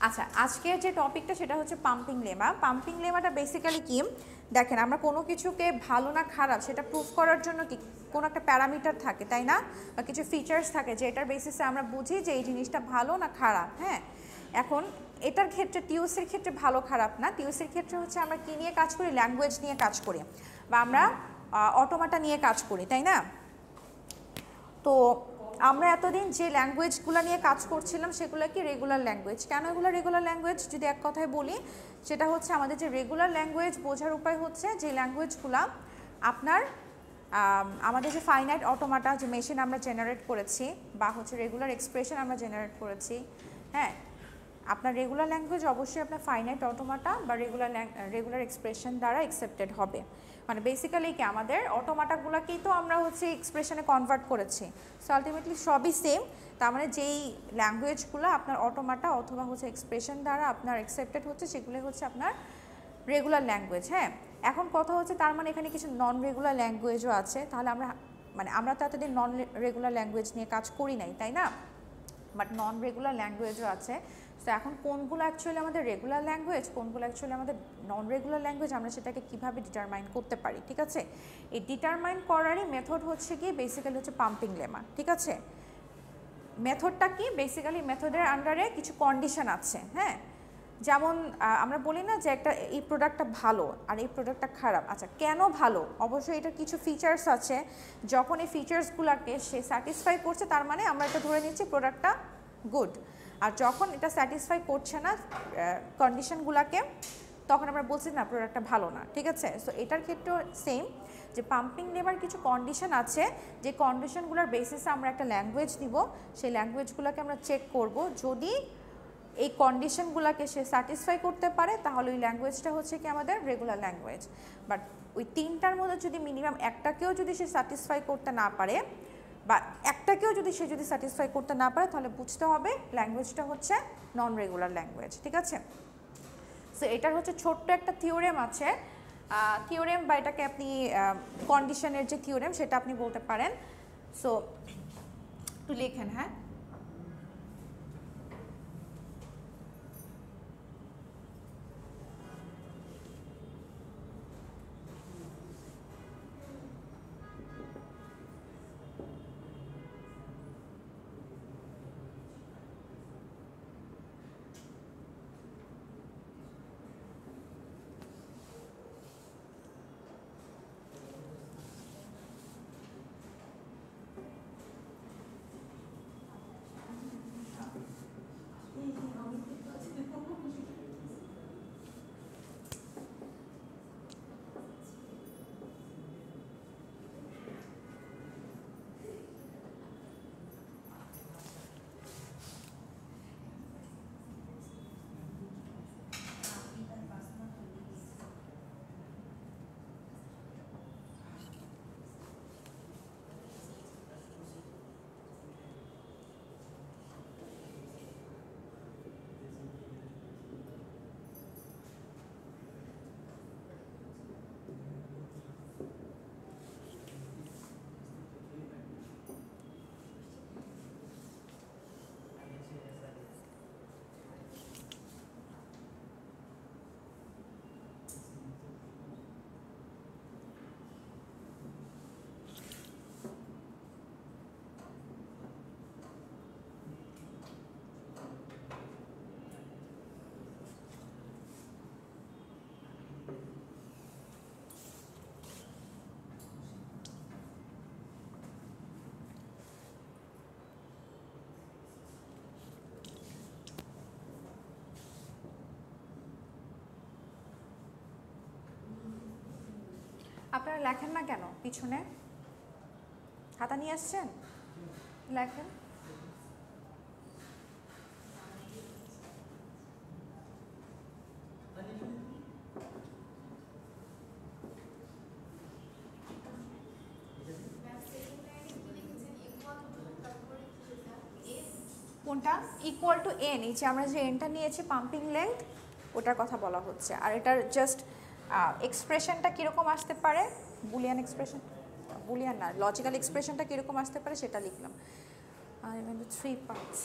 আচ্ছা, আজকের যে টপিকটা সেটা হচ্ছে পাম্পিং লেমা। পাম্পিং লেমাটা বেসিক্যালি কি, দেখেন আমরা কোনো কিছুকে ভালো না খারাপ সেটা প্রুফ করার জন্য কি কোনো একটা প্যারামিটার থাকে, তাই না? বা কিছু ফিচার্স থাকে যে এটার বেসিসে আমরা বুঝি যে এই জিনিসটা ভালো না খারাপ। হ্যাঁ, এখন এটার ক্ষেত্রে টিওসির ক্ষেত্রে ভালো খারাপ না, টিওসির ক্ষেত্রে হচ্ছে আমরা কী নিয়ে কাজ করি, ল্যাঙ্গুয়েজ নিয়ে কাজ করি, বা আমরা অটোমাটা নিয়ে কাজ করি, তাই না? তো আমরা এতদিন যে ল্যাঙ্গুয়েজগুলো নিয়ে কাজ করছিলাম সেগুলো কি রেগুলার ল্যাঙ্গুয়েজ। কেন এগুলো রেগুলার ল্যাঙ্গুয়েজ যদি এক কথায় বলি, সেটা হচ্ছে আমাদের যে রেগুলার ল্যাঙ্গুয়েজ বোঝার উপায় হচ্ছে যে ল্যাঙ্গুয়েজগুলো আপনার আমাদের যে ফাইনাইট অটোমাটা যে মেশিন আমরা জেনারেট করেছি, বা হচ্ছে রেগুলার এক্সপ্রেশন আমরা জেনারেট করেছি। হ্যাঁ, আপনার রেগুলার ল্যাঙ্গুয়েজ অবশ্যই আপনার ফাইনাইট অটোমাটা বা রেগুলার এক্সপ্রেশন দ্বারা অ্যাকসেপ্টেড হবে। মানে বেসিক্যালি কি আমাদের অটোমাটাগুলোকেই তো আমরা হচ্ছে এক্সপ্রেশনে কনভার্ট করেছি, সো আলটিমেটলি সবই সেম। তার মানে যেই ল্যাঙ্গুয়েজগুলো আপনার অটোমাটা অথবা হচ্ছে এক্সপ্রেশন দ্বারা আপনার অ্যাকসেপ্টেড হচ্ছে সেগুলো হচ্ছে আপনার রেগুলার ল্যাঙ্গুয়েজ। হ্যাঁ, এখন কথা হচ্ছে তার মানে এখানে কিছু নন রেগুলার ল্যাঙ্গুয়েজও আছে। তাহলে আমরা তো এতদিন নন রেগুলার ল্যাঙ্গুয়েজ নিয়ে কাজ করি নাই, তাই না? বাট নন রেগুলার ল্যাঙ্গুয়েজও আছে। সো এখন কোনগুলো অ্যাকচুয়ালি আমাদের রেগুলার ল্যাঙ্গুয়েজ, কোনগুলো অ্যাকচুয়ালি আমাদের নন রেগুলার ল্যাঙ্গুয়েজ, আমরা সেটাকে কীভাবে ডিটারমাইন করতে পারি, ঠিক আছে? এই ডিটারমাইন করারই মেথড হচ্ছে কি বেসিক্যালি হচ্ছে পাম্পিং লেমা, ঠিক আছে? মেথডটা কি, বেসিক্যালি মেথডের আন্ডারে কিছু কন্ডিশন আছে। হ্যাঁ, যেমন আমরা বলি না যে এই প্রোডাক্টটা ভালো আর এই প্রোডাক্টটা খারাপ। আচ্ছা, কেন ভালো? অবশ্যই এটার কিছু ফিচার্স আছে, যখন এই ফিচার্সগুলোকে সে স্যাটিসফাই করছে তার মানে আমরা এটা ধরে নিচ্ছি প্রোডাক্টটা গুড। আর যখন এটা স্যাটিসফাই করছে না কন্ডিশনগুলোকে, তখন আমরা বলছি না প্রোডাক্টটা ভালো না, ঠিক আছে? সো এটার ক্ষেত্রেও সেম, যে পাম্পিং লেমার কিছু কন্ডিশন আছে, যে কন্ডিশনগুলোর বেসিসে আমরা একটা ল্যাঙ্গুয়েজ দিব, সেই ল্যাঙ্গুয়েজগুলোকে আমরা চেক করব। যদি এই কন্ডিশনগুলোকে সে স্যাটিসফাই করতে পারে তাহলে ওই ল্যাঙ্গুয়েজটা হচ্ছে কি আমাদের রেগুলার ল্যাঙ্গুয়েজ। বাট ওই তিনটার মধ্যে যদি মিনিমাম একটাকেও যদি সে স্যাটিসফাই করতে না পারে, বা একটাকেও যদি সে স্যাটিসফাই করতে না পারে, তাহলে বুঝতে হবে ল্যাঙ্গুয়েজটা হচ্ছে নন রেগুলার ল্যাঙ্গুয়েজ, ঠিক আছে? সো এটার হচ্ছে ছোট্ট একটা থিওরেম আছে, থিওরেম বা এটাকে আপনি কন্ডিশনের যে থিওরেম সেটা আপনি বলতে পারেন। সো একটু লেখেন। হ্যাঁ, আপনারা লেখেন না কেন? পিছনে খাতা নিয়ে আসছেন, লেখেন। কোনটা? ইকুয়াল টু এন, এই যে আমরা যে এনটা নিয়েছি পাম্পিং লেংথ, ওটার কথা বলা হচ্ছে। আর এটার জাস্ট এক্সপ্রেশনটা কীরকম আসতে পারে, বুলিয়ান এক্সপ্রেশন, বুলিয়ান না, লজিক্যাল এক্সপ্রেশনটা কীরকম আসতে পারে সেটা লিখলাম। আর 3 পার্টস।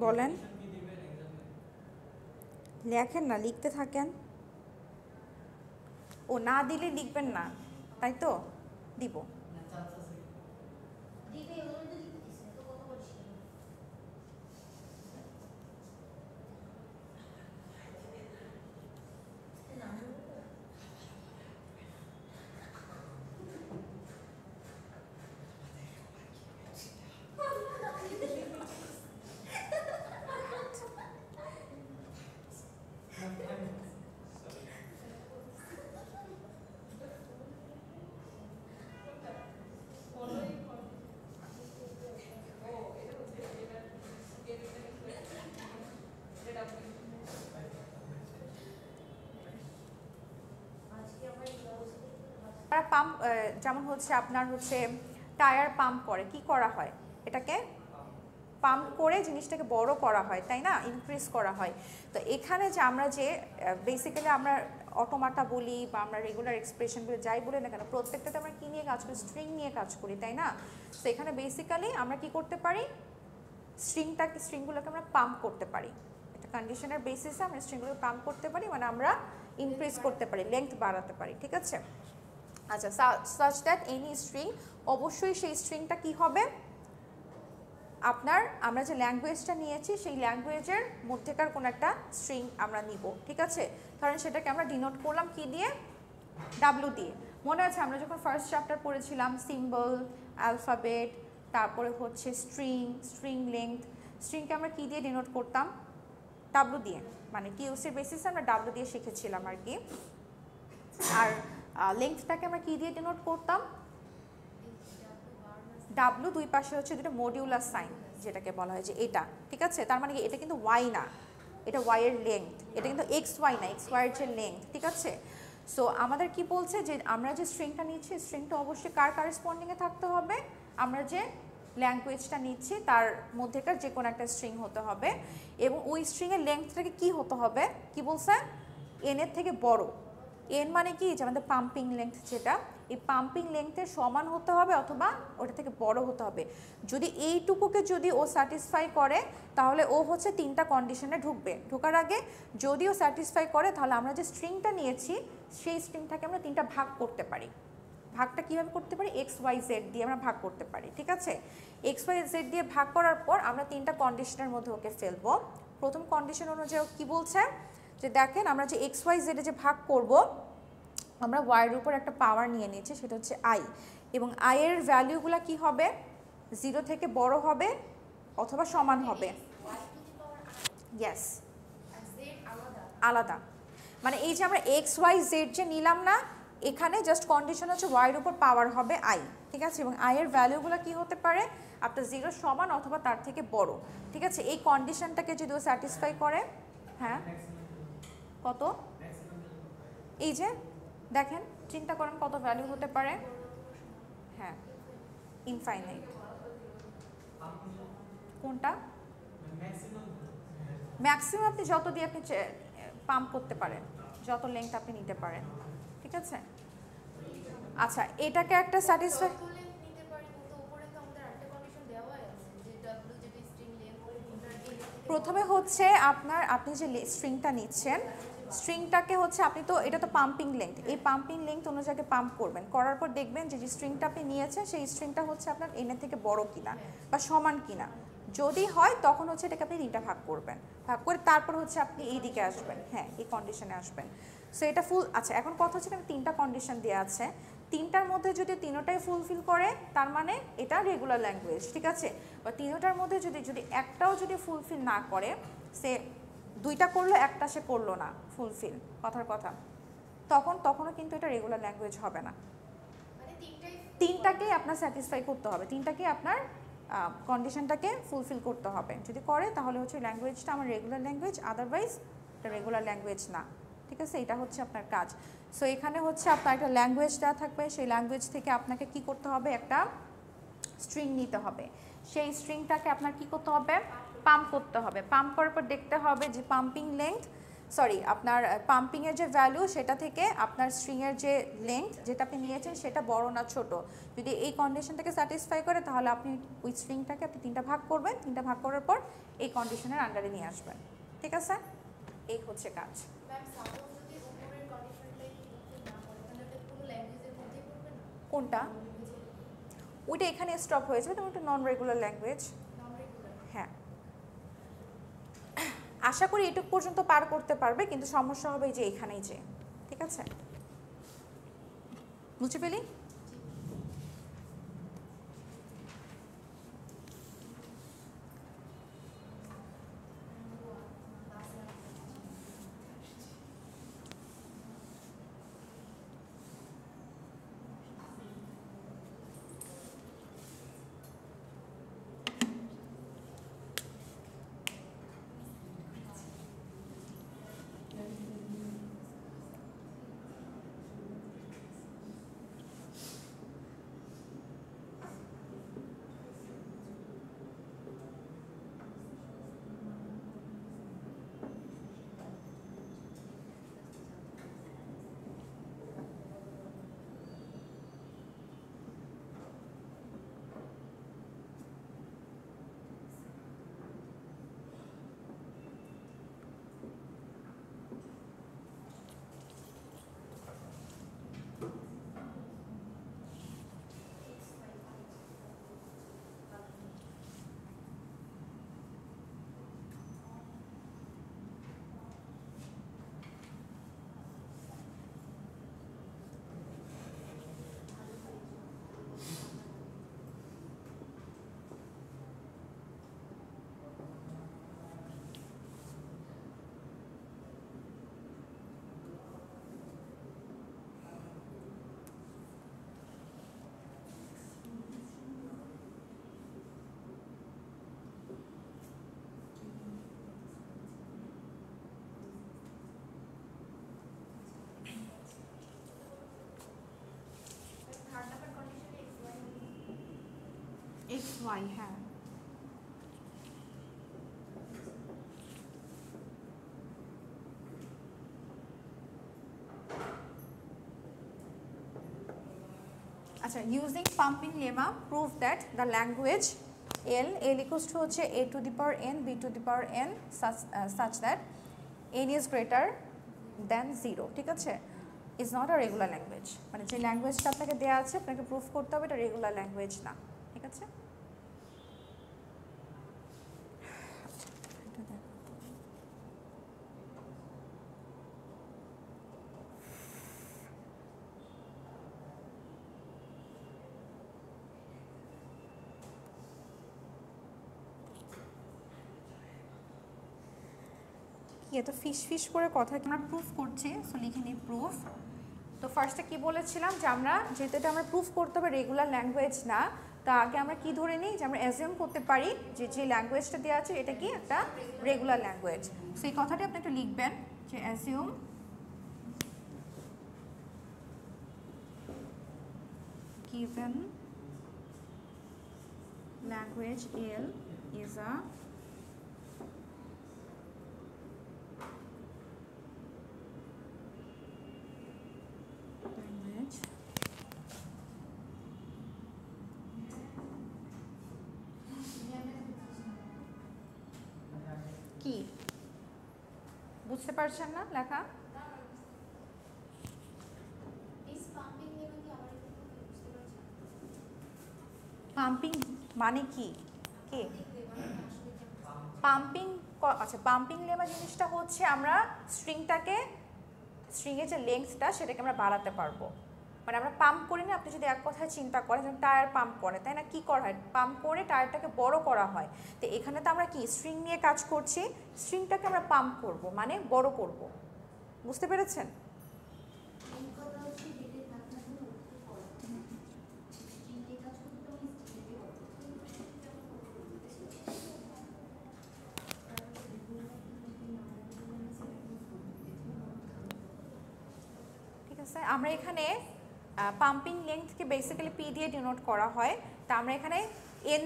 বলেন, লেখেন না, লিখতে থাকেন। ও না দিলে লিখবেন না, তাই তো? দিব। পাম্প যেমন হচ্ছে আপনার হচ্ছে টায়ার পাম্প করে, কি করা হয়, এটাকে পাম্প করে জিনিসটাকে বড় করা হয়, তাই না, ইনক্রিজ করা হয়। তো এখানে যে আমরা যে বেসিক্যালি আমরা অটোমাটা বলি বা আমরা রেগুলার এক্সপ্রেশন বলে যাই বলি না কেন, প্রত্যেকটাতে আমরা কী নিয়ে কাজ করি, স্ট্রিং নিয়ে কাজ করি, তাই না? তো এখানে বেসিক্যালি আমরা কি করতে পারি, স্ট্রিংগুলোকে আমরা পাম্প করতে পারি, একটা কন্ডিশনের বেসিসে আমরা স্ট্রিংগুলোকে পাম্প করতে পারি, মানে আমরা ইনক্রিজ করতে পারি, লেংথ বাড়াতে পারি, ঠিক আছে? আচ্ছা, সাচ দ্যাট এনি স্ট্রিং, অবশ্যই সেই স্ট্রিংটা কি হবে আপনার, আমরা যে ল্যাঙ্গুয়েজটা নিয়েছি সেই ল্যাঙ্গুয়েজের মধ্যেকার কোনো একটা স্ট্রিং আমরা নিব, ঠিক আছে? কারণ সেটাকে আমরা ডিনোট করলাম কি দিয়ে, ডাব্লু দিয়ে। মনে আছে আমরা যখন ফার্স্ট চ্যাপ্টার পড়েছিলাম সিম্বল, অ্যালফাবেট, তারপরে হচ্ছে স্ট্রিং লেংথ, স্ট্রিংকে আমরা কি দিয়ে ডিনোট করতাম, ডাব্লু দিয়ে, মানে টিউসির বেসিসে আমরা ডাব্লু দিয়ে শিখেছিলাম আর কি। আর লেংথটাকে আমরা কি দিয়ে ডিনোট করতাম, ডাব্লু, দুই পাশে হচ্ছে দুটো মডিউলার সাইন যেটাকে বলা হয় যে এটা, ঠিক আছে? তার মানে এটা কিন্তু ওয়াই না, এটা ওয়াই এর লেংথ, এটা কিন্তু এক্স ওয়াই না, এক্স ওয়াই এর যে লেংথ, ঠিক আছে? সো আমাদের কি বলছে যে আমরা যে স্ট্রিংটা নিচ্ছি, স্ট্রিংটা অবশ্যই কার কারেসপন্ডিংয়ে থাকতে হবে, আমরা যে ল্যাঙ্গুয়েজটা নিচ্ছি তার মধ্যেকার যে কোনো একটা স্ট্রিং হতে হবে, এবং ওই স্ট্রিংয়ের লেংথটাকে কি হতে হবে, কি বলছে, এন এর থেকে বড়। এন মানে কি, যে আমাদের পাম্পিং লেংথ, যেটা এই পাম্পিং লেংথের সমান হতে হবে অথবা ওটা থেকে বড় হতে হবে। যদি এইটুকুকে যদি ও স্যাটিসফাই করে তাহলে ও হচ্ছে তিনটা কন্ডিশনে ঢুকবে। ঢোকার আগে যদি ও স্যাটিসফাই করে তাহলে আমরা যে স্ট্রিংটা নিয়েছি সেই স্ট্রিংটাকে আমরা তিনটা ভাগ করতে পারি। ভাগটা কীভাবে করতে পারি, এক্স ওয়াই জেড দিয়ে আমরা ভাগ করতে পারি, ঠিক আছে? এক্স ওয়াই জেড দিয়ে ভাগ করার পর আমরা তিনটা কন্ডিশনের মধ্যে ওকে ফেলবো। প্রথম কন্ডিশন অনুযায়ী কী বলছে, যে দেখেন আমরা যে এক্স ওয়াই জেডে যে ভাগ করব, আমরা ওয়াইয়ের উপর একটা পাওয়ার নিয়ে নিয়েছি, সেটা হচ্ছে আই, এবং আইয়ের ভ্যালুগুলো কি হবে, 0 থেকে বড় হবে অথবা সমান হবে। ইয়েস, আলাদা, মানে এই যে আমরা এক্স ওয়াই জেড যে নিলাম না, এখানে জাস্ট কন্ডিশন হচ্ছে ওয়াইয়ের উপর পাওয়ার হবে আই, ঠিক আছে? এবং আইয়ের ভ্যালুগুলো কি হতে পারে, আপনার 0 সমান অথবা তার থেকে বড়, ঠিক আছে? এই কন্ডিশনটাকে যদি ও স্যাটিসফাই করে, হ্যাঁ কত, এই যে দেখেন চিন্তা করেন কত ভ্যালু হতে পারে, হ্যাঁ ইনফাইনাইট। কোনটা ম্যাক্সিমাম, আপনি যত দিয়ে আপনি পাম্প করতে পারেন, যত লেংথ আপনি নিতে পারেন, ঠিক আছে? আচ্ছা, এটাকে একটা স্যাটিসফাই, প্রথমে হচ্ছে আপনার, আপনি যে স্ট্রিংটা নিচ্ছেন, স্ট্রিংটাকে হচ্ছে আপনি তো, এটা তো পাম্পিং লেংথ, এই পাম্পিং লেংথ অনুযায়ী পাম্প করবেন, করার পর দেখবেন যে যে স্ট্রিংটা আপনি নিয়েছেন সেই স্ট্রিংটা হচ্ছে আপনার এনের থেকে বড় কিনা বা সমান কিনা। যদি হয় তখন হচ্ছে এটাকে আপনি তিনটা ভাগ করবেন, ভাগ করে তারপর হচ্ছে আপনি এই দিকে আসবেন, হ্যাঁ এই কন্ডিশনে আসবেন। সো এটা ফুল। আচ্ছা, এখন কথা হচ্ছে আমি তিনটা কন্ডিশন দেওয়া আছে, তিনটার মধ্যে যদি তিনোটাই ফুলফিল করে তার মানে এটা রেগুলার ল্যাঙ্গুয়েজ, ঠিক আছে? বা তিনোটার মধ্যে যদি যদি একটাও যদি ফুলফিল না করে, সে দুইটা করলো একটা সে করলো না ফুলফিল, কথার কথা, তখনও কিন্তু এটা রেগুলার ল্যাঙ্গুয়েজ হবে না। তিনটাকেই আপনার স্যাটিসফাই করতে হবে, তিনটাকেই আপনার কন্ডিশনটাকে ফুলফিল করতে হবে। যদি করে তাহলে হচ্ছে ল্যাঙ্গুয়েজটা আমার রেগুলার ল্যাঙ্গুয়েজ, আদারওয়াইজ এটা রেগুলার ল্যাঙ্গুয়েজ না, ঠিক আছে? এটা হচ্ছে আপনার কাজ। সো এখানে হচ্ছে আপনার একটা ল্যাঙ্গুয়েজ দেওয়া থাকবে, সেই ল্যাঙ্গুয়েজ থেকে আপনাকে কি করতে হবে, একটা স্ট্রিং নিতে হবে, সেই স্ট্রিংটাকে আপনার কি করতে হবে, পাম্প করতে হবে। পাম্প করার পর দেখতে হবে যে পাম্পিং লেংথ সরি আপনার পাম্পিংয়ের যে ভ্যালু সেটা থেকে আপনার স্ট্রিংয়ের যে লেন্থ যেটা আপনি নিয়েছেন সেটা বড় না ছোট, যদি এই কন্ডিশনটাকে স্যাটিসফাই করে তাহলে আপনি ওই স্ট্রিংটাকে আপনি 3টা ভাগ করবেন, 3টা ভাগ করার পর এই কন্ডিশনের আন্ডারে নিয়ে আসবেন। ঠিক আছে, এই হচ্ছে কাজ। কোনটা? ওইটা এখানে স্টপ হয়ে যাবে, তুমি একটা নন রেগুলার ল্যাঙ্গুয়েজ। হ্যাঁ, আশা করি এটুক পর্যন্ত পার করতে পারবে, কিন্তু সমস্যা হবে যে এখানেই যে। ঠিক আছে, বুঝে পেলি? XY, হ্যাঁ। আচ্ছা, using pumping lemma prove that the language L equals to হচ্ছে a to the power n b to the power n such that n is greater than 0, ঠিক আছে, is not a regular language, মানে যে ল্যাঙ্গুয়েজটা আপনাকে দেওয়া আছে আপনাকে proof করতে হবে এটা রেগুলার ল্যাঙ্গুয়েজ না। ঠিক আছে, কি এত ফিশ ফিশ করে কথা আমরা প্রুফ করছি, সো লিখে নিই প্রুফ। তো ফার্স্টে কি বলেছিলাম যে আমরা যেহেতু এটা আমরা প্রুফ করতে হবে রেগুলার ল্যাঙ্গুয়েজ না, তা আগে আমরা কি ধরে নিই যে আমরা অ্যাজিউম করতে পারি যে যে ল্যাঙ্গুয়েজটা দেওয়া আছে এটা কি একটা রেগুলার ল্যাঙ্গুয়েজ। সেই কথাটি আপনি একটু লিখবেন যে assume given language L is a language কি বুঝতে পারছেন না লেখা? পাম্পিং মানে কি? কে পাম্পিং? আচ্ছা, পাম্পিং লেমা জিনিসটা হচ্ছে আমরা স্ট্রিংয়ের যে লেন্থটা সেটাকে আমরা বাড়াতে পারবো, মানে আমরা পাম্প করি না, আপনি যদি এক কথায় চিন্তা করেন যেমন টায়ার পাম্প করে, তাই না, কি করা হয়, পাম্প করে টায়ারটাকে বড় করা হয়। তো এখানে তো আমরা কি স্ট্রিং নিয়ে কাজ করছি, স্ট্রিংটাকে আমরা পাম্প করব মানে বড় করব, বুঝতে পেরেছেন? আমরা এখানে পাম্পিং লেন্থকে বেসিক্যালি পি দিয়ে ডিনোট করা হয়, তা আমরা এখানে এন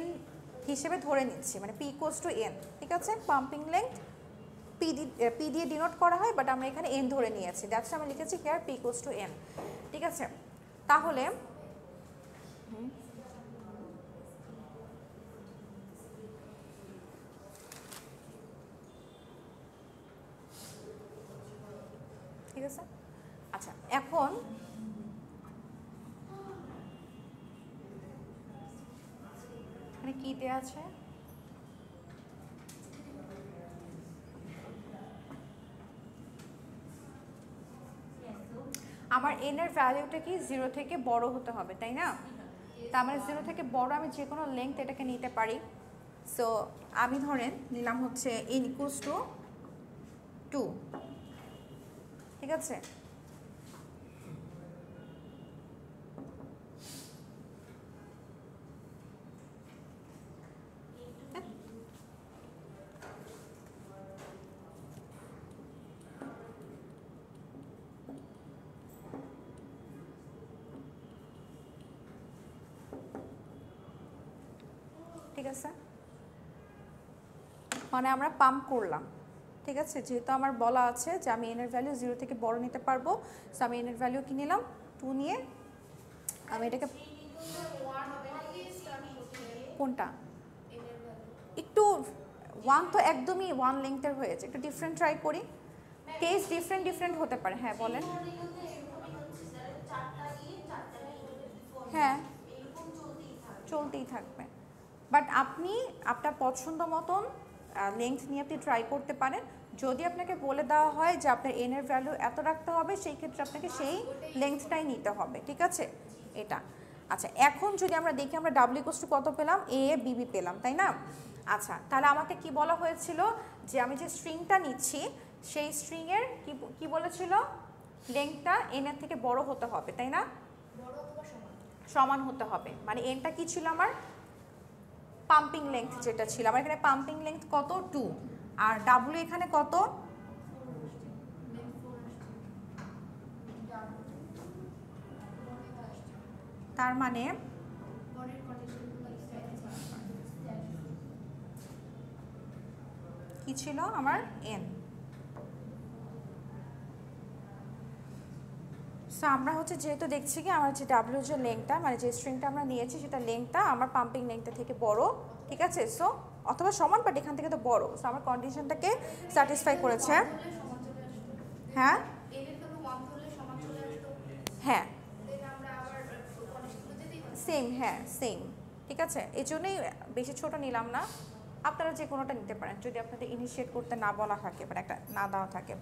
হিসেবে ধরে নিচ্ছি, মানে পি ইকুয়ালস টু এন। ঠিক আছে, পাম্পিং লেন্থ পি দিয়ে ডিনোট করা হয়, বাট আমরা এখানে এন ধরে নিয়েছি, দ্যাটস আমি লিখেছি here P equals to N. ঠিক আছে, তাহলে ঠিক আছে। আচ্ছা, এখন এখানে কি দেওয়া আছে, আমার এন এর ভ্যালুটা কি 0 থেকে বড় হতে হবে, তাই না? তার মানে 0 থেকে বড় আমি যে কোনো লেংথ এটাকে নিতে পারি। সো আমি ধরেন নিলাম হচ্ছে n ইকুয়ালস টু 2। ঠিক আছে, ঠিক আছে, মানে আমরা পাম্প করলাম। ঠিক আছে, যেহেতু আমার বলা আছে যে আমি এনের ভ্যালু 0 থেকে বড় নিতে পারবো, সো আমি এনের ভ্যালু কি নিলাম 2 নিয়ে আমি এটাকে, কোনটা একটু 1 তো একদমই 1 লেংথের হয়েছে, একটু ডিফারেন্ট ট্রাই করি, কেস ডিফারেন্ট হতে পারে। হ্যাঁ বলেন। হ্যাঁ চলতেই থাকবে, বাট আপনি আপনার পছন্দ মতন লেংথ নিয়ে আপনি ট্রাই করতে পারেন। যদি আপনাকে বলে দেওয়া হয় যে আপনার এন এর ভ্যালু এত রাখতে হবে, সেই ক্ষেত্রে আপনাকে সেই লেংথটাই নিতে হবে। ঠিক আছে, এটা। আচ্ছা, এখন যদি আমরা দেখি আমরা ডাব্লিউ ইকুয়ালস টু কত পেলাম, এ বিবি পেলাম, তাই না? আচ্ছা, তাহলে আমাকে কি বলা হয়েছিল যে আমি যে স্ট্রিংটা নিচ্ছি সেই স্ট্রিংয়ের কি বলেছিল, লেংথটা এন এর থেকে বড় হতে হবে, তাই না? সমান হতে হবে, মানে এনটা কি ছিল আমার পাম্পিং লেংথ, যেটা ছিল আমার এখানে পাম্পিং লেংথ কত 2, আর ডাব্লিউ এখানে কত, তার মানে কি ছিল আমার এন। সো আমরা হচ্ছে যেহেতু দেখছি কি আমার যে ডাব্লিউ যে লেংথটা, মানে যে স্ট্রিংটা আমরা নিয়েছি সেটা লেংথটা আমার পাম্পিং লেংথটা থেকে বড়। ঠিক আছে, সো অথবা সমান, বাট এখান থেকে তো বড়, সো আমার কন্ডিশনটাকে স্যাটিসফাই করেছে। হ্যাঁ হ্যাঁ সেম, হ্যাঁ সেম। ঠিক আছে, এই জন্যই বেশি ছোট নিলাম না, আপনারা যে কোনোটা নিতে পারেন যদি আপনাদের ইনিশিয়েট করতে না বলা থাকে, মানে একটা না দেওয়া থাকে।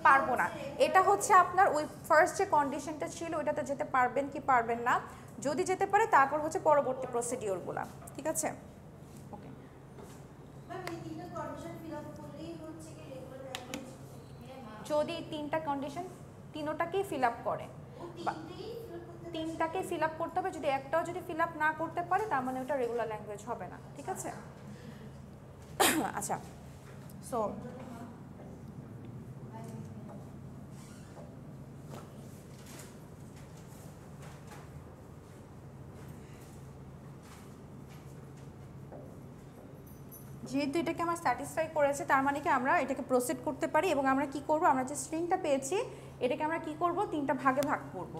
পারবো না, এটা হচ্ছে আপনার ওই ফার্স্ট যে কন্ডিশনটা ছিল ওইটাতে যেতে পারবেন কি পারবেন না, যদি যেতে পারে তারপর হচ্ছে পরবর্তী প্রসিডিওরগুলো। ঠিক আছে, ওকে। যদি তিনটা কন্ডিশন তিনোটাকেই ফিল আপ করে, তিনটাকে ফিল আপ করতে হবে, যদি একটাও যদি ফিল আপ না করতে পারে তার মানে ওটা রেগুলার ল্যাঙ্গুয়েজ হবে না। ঠিক আছে, আচ্ছা, সো যেহেতু এটাকে আমার স্যাটিসফাই করেছে, তার মানে কি আমরা এটাকে প্রসিড করতে পারি, এবং আমরা কি করব, আমরা যে স্ট্রিংটা পেয়েছি এটাকে আমরা কি করব, তিনটা ভাগে ভাগ করব।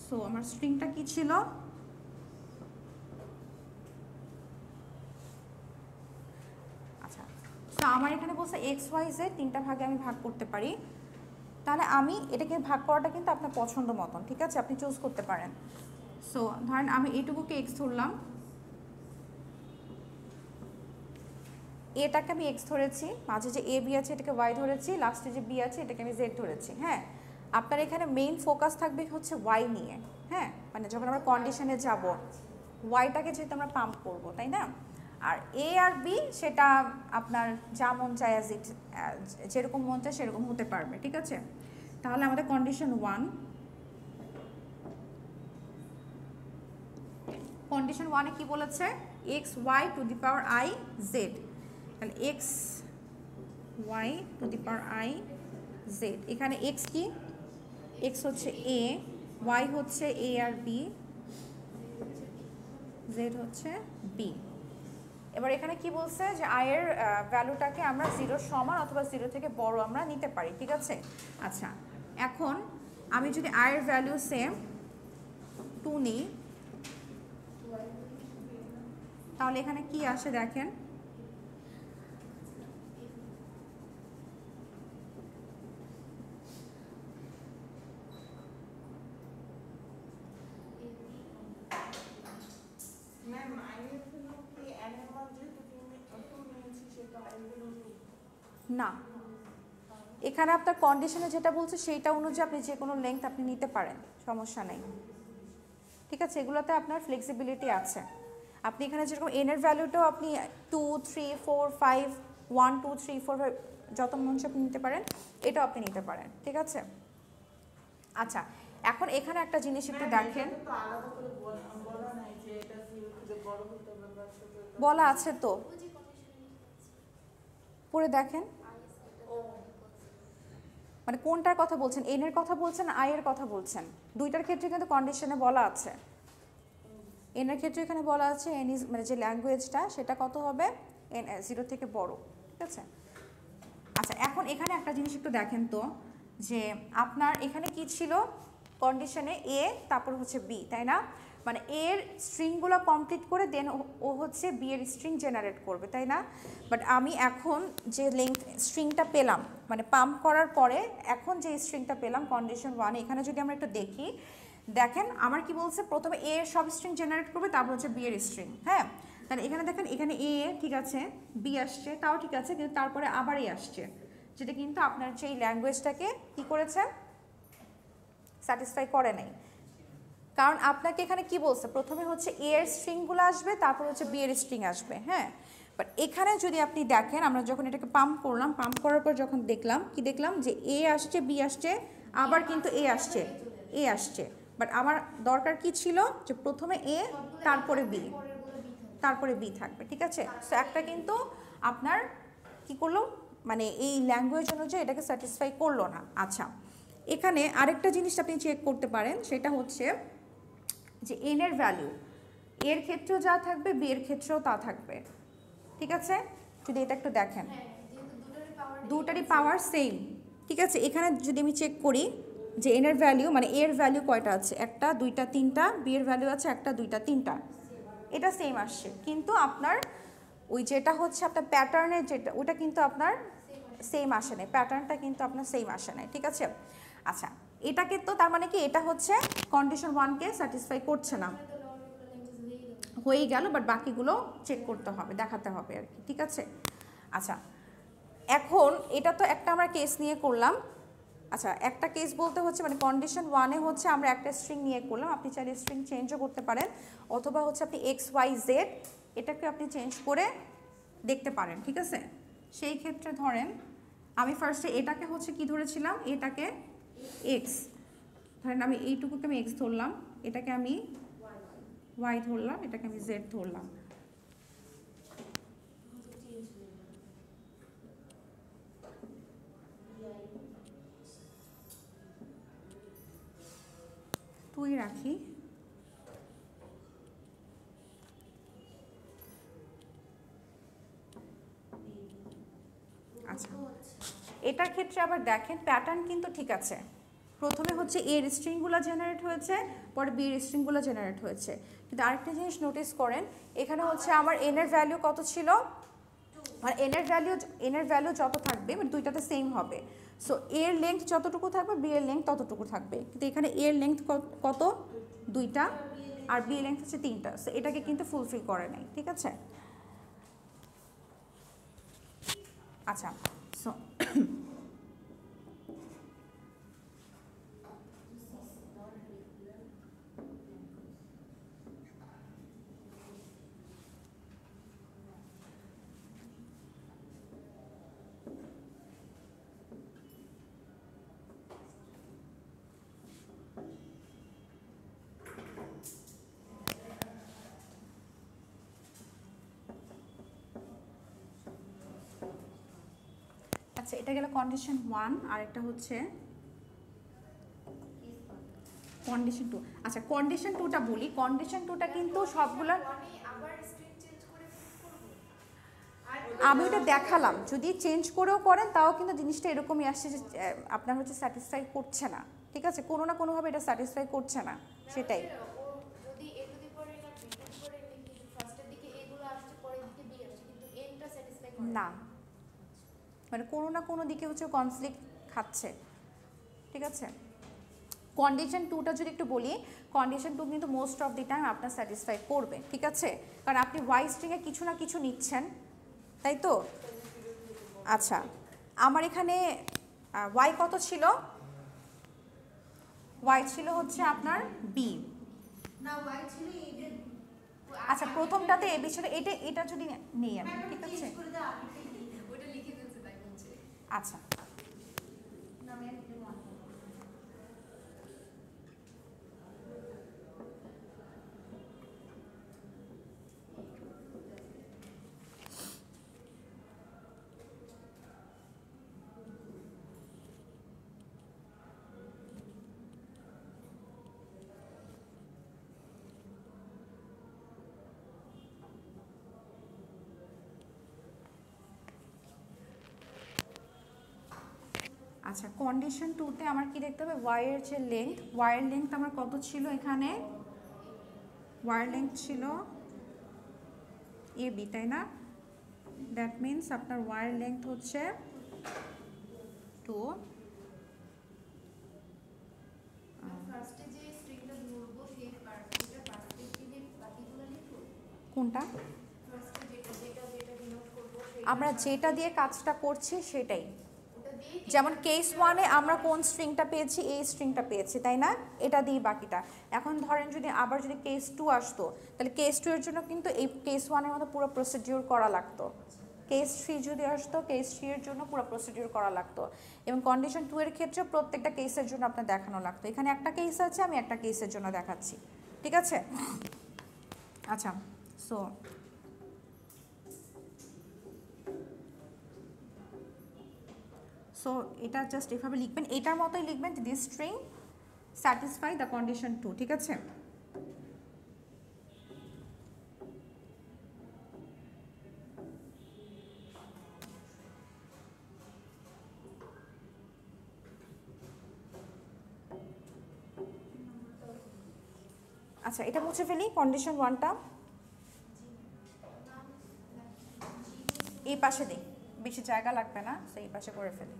সো আমার স্ট্রিংটা কি ছিল, আচ্ছা, সো আমার এখানে বলছে এক্স ওয়াই জেড, তিনটা ভাগে আমি ভাগ করতে পারি। তাহলে আমি এটাকে ভাগ করাটা কিন্তু আপনার পছন্দ মতন, ঠিক আছে, আপনি চুজ করতে পারেন। সো ধরেন আমি এইটুকুকে এক্স ধরলাম, এটাকে আমি এক্স ধরেছি, মাঝে যে এ বি আছে এটাকে ওয়াই ধরেছি, লাস্টে যে বি আছে এটাকে আমি জেড ধরেছি। হ্যাঁ, আপনার এখানে মেইন ফোকাস থাকবে হচ্ছে ওয়াই নিয়ে। হ্যাঁ, মানে যখন আমরা কন্ডিশনে যাব ওয়াইটাকে যেহেতু আমরা পাম্প করব, তাই না? আর এ আর বি সেটা আপনার যা মন চায়, অ্যাজ ইট যেরকম মন চায় সেরকম হতে পারবে। ঠিক আছে, তাহলে আমাদের কন্ডিশন 1, কন্ডিশন 1-এ কি বলেছে, x Y to the power I Z. তাহলে x Y to the power I Z, এখানে এক্স কি, এক্স হচ্ছে এ, ওয়াই হচ্ছে এ আর বি, জেড হচ্ছে বি। এবার এখানে কি বলছে যে আয়ের ভ্যালুটাকে আমরা 0 সমান অথবা 0 থেকে বড় আমরা নিতে পারি, ঠিক আছে। আচ্ছা, এখন আমি যদি আয়ের ভ্যালু সেম 2 নিই, তাহলে এখানে কি আসে দেখেন, না এখানে আপনার কন্ডিশনে যেটা বলছে সেইটা অনুযায়ী আপনি যে কোনো লেংথ আপনি নিতে পারেন, সমস্যা নেই, ঠিক আছে। এগুলোতে আপনার ফ্লেক্সিবিলিটি আছে। আপনি এখানে যেরকম এন এর ভ্যালুটাও আপনি 2 3 4 5 1 2 3 4 5 যত মন চায় আপনি নিতে পারেন, এটাও আপনি নিতে পারেন, ঠিক আছে। আচ্ছা, এখন এখানে একটা জিনিস একটু দেখেন, বলা আছে তো, পড়ে দেখেন, মানে কোনটার কথা বলছেন, এন এর কথা বলছেন আই এর কথা বলছেন? দুইটার ক্ষেত্রে কিন্তু কন্ডিশনে বলা আছে। এন এর ক্ষেত্রে এখানে বলা আছে এন ইজ মানে যে ল্যাঙ্গুয়েজটা সেটা কত হবে, এন 0 থেকে বড়, ঠিক আছে। আচ্ছা, এখন এখানে একটা জিনিস একটু দেখেন তো, যে আপনার এখানে কি ছিল কন্ডিশনে, এ তারপর হচ্ছে বি, তাই না? মানে এর স্ট্রিংগুলো কমপ্লিট করে দেন ও হচ্ছে বি এর স্ট্রিং জেনারেট করবে, তাই না? বাট আমি এখন যে লেংথ স্ট্রিংটা পেলাম, মানে পাম্প করার পরে এখন যে স্ট্রিংটা পেলাম কন্ডিশন 1, এখানে যদি আমরা একটু দেখি, দেখেন আমার কি বলছে, প্রথমে এ এর সব স্ট্রিং জেনারেট করবে, তারপর হচ্ছে বি এর স্ট্রিং। হ্যাঁ, তাহলে এখানে দেখেন, এখানে এ ঠিক আছে, বি আসছে, তাও ঠিক আছে, কিন্তু তারপরে আবার এ আসছে, যেটা কিন্তু আপনার সেই ল্যাঙ্গুয়েজটাকে কি করেছে, স্যাটিসফাই করে নাই। কারণ আপনাকে এখানে কি বলছে, প্রথমে হচ্ছে এ এর স্ট্রিংগুলো আসবে, তারপর হচ্ছে বি এর স্ট্রিং আসবে। হ্যাঁ, বাট এখানে যদি আপনি দেখেন, আমরা যখন এটাকে পাম্প করলাম, পাম্প করার পর যখন দেখলাম, কি দেখলাম যে এ আসছে, বি আসছে, আবার কিন্তু এ আসছে, এ আসছে। বাট আমার দরকার কি ছিল, যে প্রথমে এ তারপরে বি, তারপরে বি থাকবে, ঠিক আছে। সো একটা কিন্তু আপনার কি করলো, মানে এই ল্যাঙ্গুয়েজ অনুযায়ী এটাকে স্যাটিসফাই করলো না। আচ্ছা, এখানে আরেকটা জিনিস আপনি চেক করতে পারেন, সেটা হচ্ছে যে এন এর ভ্যালু এর ক্ষেত্রেও যা থাকবে, বি এর ক্ষেত্রেও তা থাকবে, ঠিক আছে। যদি এটা একটু দেখেন, দুটারই পাওয়ার সেম, ঠিক আছে। এখানে যদি আমি চেক করি যে এন এর ভ্যালু মানে এর ভ্যালু কয়টা আছে, 1 2 3 বি এর ভ্যালু আছে 1 2 3, এটা সেম আসছে, কিন্তু আপনার ওই যেটা হচ্ছে আপনার প্যাটার্নের যেটা, ওটা কিন্তু আপনার সেম আসে নাই, প্যাটার্নটা কিন্তু আপনার সেম আসে নাই, ঠিক আছে। আচ্ছা, এটাকে তো তার মানে কি, এটা হচ্ছে কন্ডিশন 1কে স্যাটিসফাই করছে না, হয়ে গেল, বাট বাকিগুলো চেক করতে হবে, দেখাতে হবে আর কি, ঠিক আছে। আচ্ছা, এখন এটা তো একটা আমরা কেস নিয়ে করলাম। আচ্ছা, একটা কেস বলতে হচ্ছে মানে কন্ডিশন 1-এ হচ্ছে আমরা একটা স্ট্রিং নিয়ে করলাম, আপনি চাইলে স্ট্রিং চেঞ্জও করতে পারেন, অথবা হচ্ছে আপনি এক্স ওয়াই জেড এটাকে আপনি চেঞ্জ করে দেখতে পারেন, ঠিক আছে। সেই ক্ষেত্রে ধরেন আমি ফার্স্টে এটাকে হচ্ছে কি ধরেছিলাম, এটাকে এক্স, ধরেন আমি এইটুকুকে আমি এক্স ধরলাম, এটাকে আমি ওয়াই ধরলাম, এটাকে আমি জেড ধরলাম। তুই রাখি, আচ্ছা। এটার ক্ষেত্রে আবার দেখেন প্যাটার্ন কিন্তু ঠিক আছে, প্রথমে হচ্ছে এর স্ট্রিংগুলো জেনারেট হয়েছে, পরে বি এর স্ট্রিংগুলো জেনারেট হয়েছে, কিন্তু আরেকটা জিনিস নোটিস করেন, এখানে হচ্ছে আমার এন এর ভ্যালু কত ছিল, আর এন এর ভ্যালু যত থাকবে মানে দুইটাতে সেম হবে। সো এর লেংথ যতটুকু থাকবে, বি এর লেংথ ততটুকু থাকবে, কিন্তু এখানে এর লেংথ কত, 2টা, আর বি এর লেংথ হচ্ছে 3টা, সো এটাকে কিন্তু ফুলফিল করে নাই, ঠিক আছে। আচ্ছা, সো আচ্ছা, এটা গেল কন্ডিশন 1, আর একটা হচ্ছে কন্ডিশন 2। আচ্ছা, কন্ডিশন 2টা বলি, কন্ডিশন 2টা কিন্তু সবগুলো আমি ওটা দেখালাম, যদি চেঞ্জ করেও করেন তাও কিন্তু জিনিসটা এরকমই আসছে যে আপনার হচ্ছে স্যাটিসফাই করছে না, ঠিক আছে, কোনো না কোনোভাবে এটা স্যাটিসফাই করছে না, সেটাই। না, মানে কোনো না কোনো দিকে হচ্ছে কনফ্লিক্ট খাচ্ছে, ঠিক আছে। কন্ডিশন টুটা যদি একটু বলি, কন্ডিশন টু কিন্তু মোস্ট অফ দি টাইম আপনার স্যাটিসফাই করবে, ঠিক আছে, কারণ আপনি ওয়াই স্ট্রিংয়ে কিছু না কিছু নিচ্ছেন, তাই তো। আচ্ছা, আমার এখানে ওয়াই কত ছিল? ওয়াই ছিল হচ্ছে আপনার বি। আচ্ছা, প্রথমটাতে এ বি ছিল, এটা যদি নেই আমি, ঠিক আছে। আচ্ছা, আচ্ছা, কন্ডিশন টুতে আমার কি দেখতে হবে? ওয়াইয়ের যে লেন্থ, ওয়াইয়ের লেন্থ আমার কত ছিল এখানে? ওয়াইয়ের লেন্থ ছিল এ বি, তাই না? দ্যাট মিনস আপনার ওয়াইয়ের লেন্থ হচ্ছে 2। কোনটা? আমরা যেটা দিয়ে কাজটা করছি সেটাই। যেমন কেস ওয়ানে আমরা কোন স্ট্রিংটা পেয়েছি? এই স্ট্রিংটা পেয়েছি, তাই না? এটা দিয়ে বাকিটা। এখন ধরেন যদি আবার যদি কেস টু আসতো, তাহলে কেস টু এর জন্য কিন্তু এই কেস ওয়ানের মতো পুরো প্রসিডিউর করা লাগতো। কেস থ্রি যদি আসতো, কেস থ্রি এর জন্য পুরো প্রসিডিউর করা লাগতো। এবং কন্ডিশন টু এর ক্ষেত্রে প্রত্যেকটা কেসের জন্য আপনার দেখানো লাগতো। এখানে একটা কেস আছে, আমি একটা কেসের জন্য দেখাচ্ছি, ঠিক আছে। আচ্ছা, সো এটা জাস্ট এভাবে লিখবেন, এটার মতোই লিখবেন, this string satisfy the condition two, ঠিক আছে। আচ্ছা, এটা মুছে ফেলি কন্ডিশন ওয়ানটা, এই পাশে দিই, বেশি জায়গা লাগবে না, সেই পাশে করে ফেলি।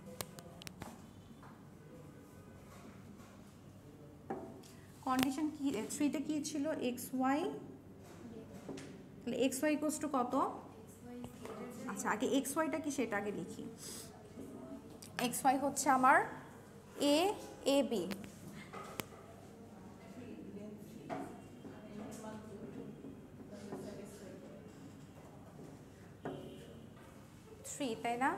কন্ডিশন কি থ্রিতে কি ছিল? এক্স ওয়াই, তাহলে এক্স ওয়াই ইকুয়ালস টু কত? আচ্ছা, আগে এক্স ওয়াইটা কি সেটা আগে লিখি। এক্স ওয়াই হচ্ছে আমার এ, এ বি, থ্রি, তাই না?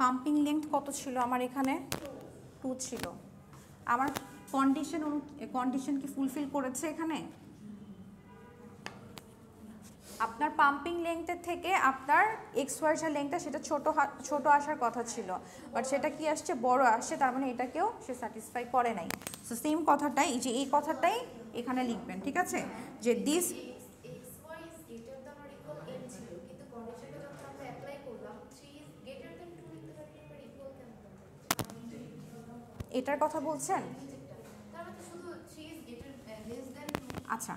পাম্পিং লেন্থ কত ছিল আমার এখানে? 2 ছিল। আমার কন্ডিশন কি ফুলফিল করেছে এখানে? আপনার পাম্পিং লেন্থের থেকে আপনার এক্স ওয়াই যে লেন্থটা সেটা ছোট আসার কথা ছিল, বাট সেটা কি আসছে? বড় আসছে, তার মানে এটাকেও সে স্যাটিসফাই করে নাই। সো সেম কথাটাই, এই যে এই কথাটাই এখানে লিখবেন, ঠিক আছে, যে দিস, এটার কথা বলছেন? আচ্ছা,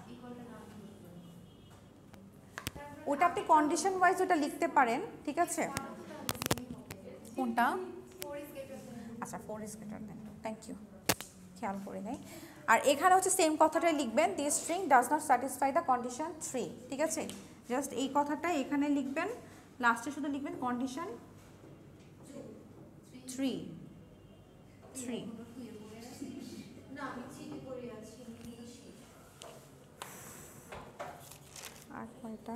ওটা আপনি কন্ডিশন ওয়াইজ ওটা লিখতে পারেন, ঠিক আছে। কোনটা? আচ্ছা, 4 is greater than, thank you, খেয়াল করে নেই। আর এখানে হচ্ছে সেম কথাটাই লিখবেন, this string does not satisfy the condition 3, ঠিক আছে। জাস্ট এই কথাটা এখানে লিখবেন, লাস্টে শুধু লিখবেন কন্ডিশন 3। আর কয়টা?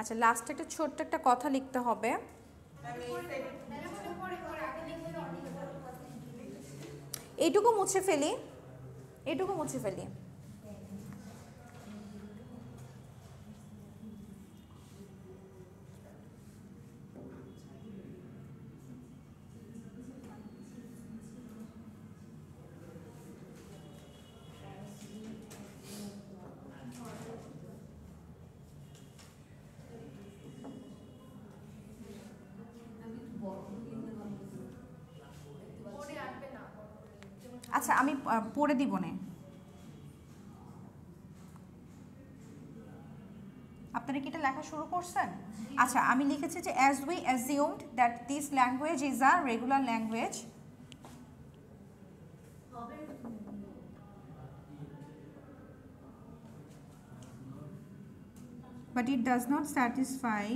আচ্ছা, লাস্টে একটা ছোট্ট একটা কথা লিখতে হবে। এইটুকু মুছে ফেলি, এইটুকু মুছে ফেলি। আচ্ছা আমি পড়ে দিব না, আপনারা কি এটা লেখা শুরু করছেন? আচ্ছা আমি লিখেছি যে as we assumed that this language is a regular language but it does not satisfy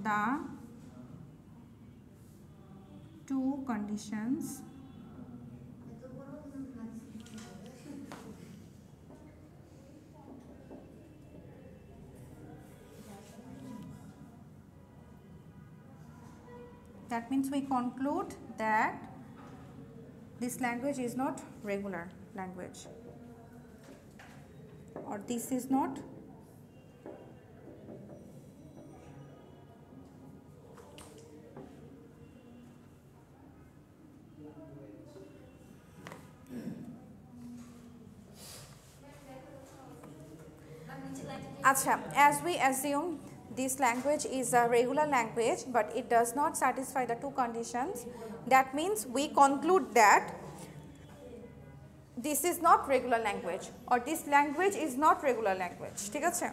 the two conditions that means we conclude that this language is not regular language or this is not Acha, as we assume this language is a regular language but it does not satisfy the two conditions, that means we conclude that this is not regular language or this language is not regular language. ঠিক আছে?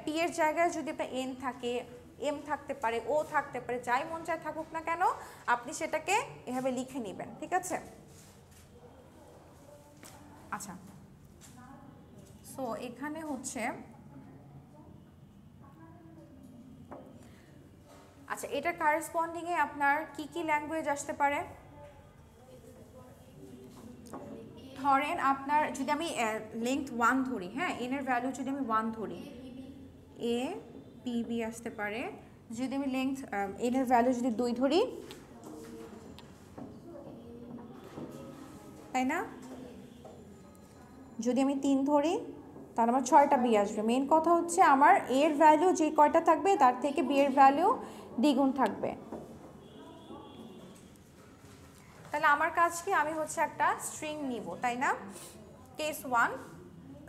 p এর জায়গায় যদি আপনার n থাকে, m থাকতে পারে, ও থাকতে পারে, যাই মন চায় থাকুক না কেন আপনি সেটাকে এভাবে লিখে নেবেন। ঠিক আছে? আচ্ছা সো এখানে হচ্ছে আচ্ছা এটা কারেসপন্ডিং এ আপনার কি কি ল্যাঙ্গুয়েজ আসতে পারে? ধরেন আপনার যদি আমি লেংথ 1 ধরি, হ্যাঁ n এর ভ্যালু যদি আমি 1 ধরি, a p b আসতে পারে। যদি আমি লেংথ n এর ভ্যালু যদি 2 ধরি, তাই না? যদি আমি 3 ধরি তাহলে আমার 6টা বি আসবে। মেইন কথা হচ্ছে আমার a এর ভ্যালু যে কয়টা থাকবে তার থেকে b এর ভ্যালু দ্বিগুণ থাকবে। তাহলে আমার কাজ কি, আমি হচ্ছে একটা স্ট্রিং নিব, তাই না? কেস 1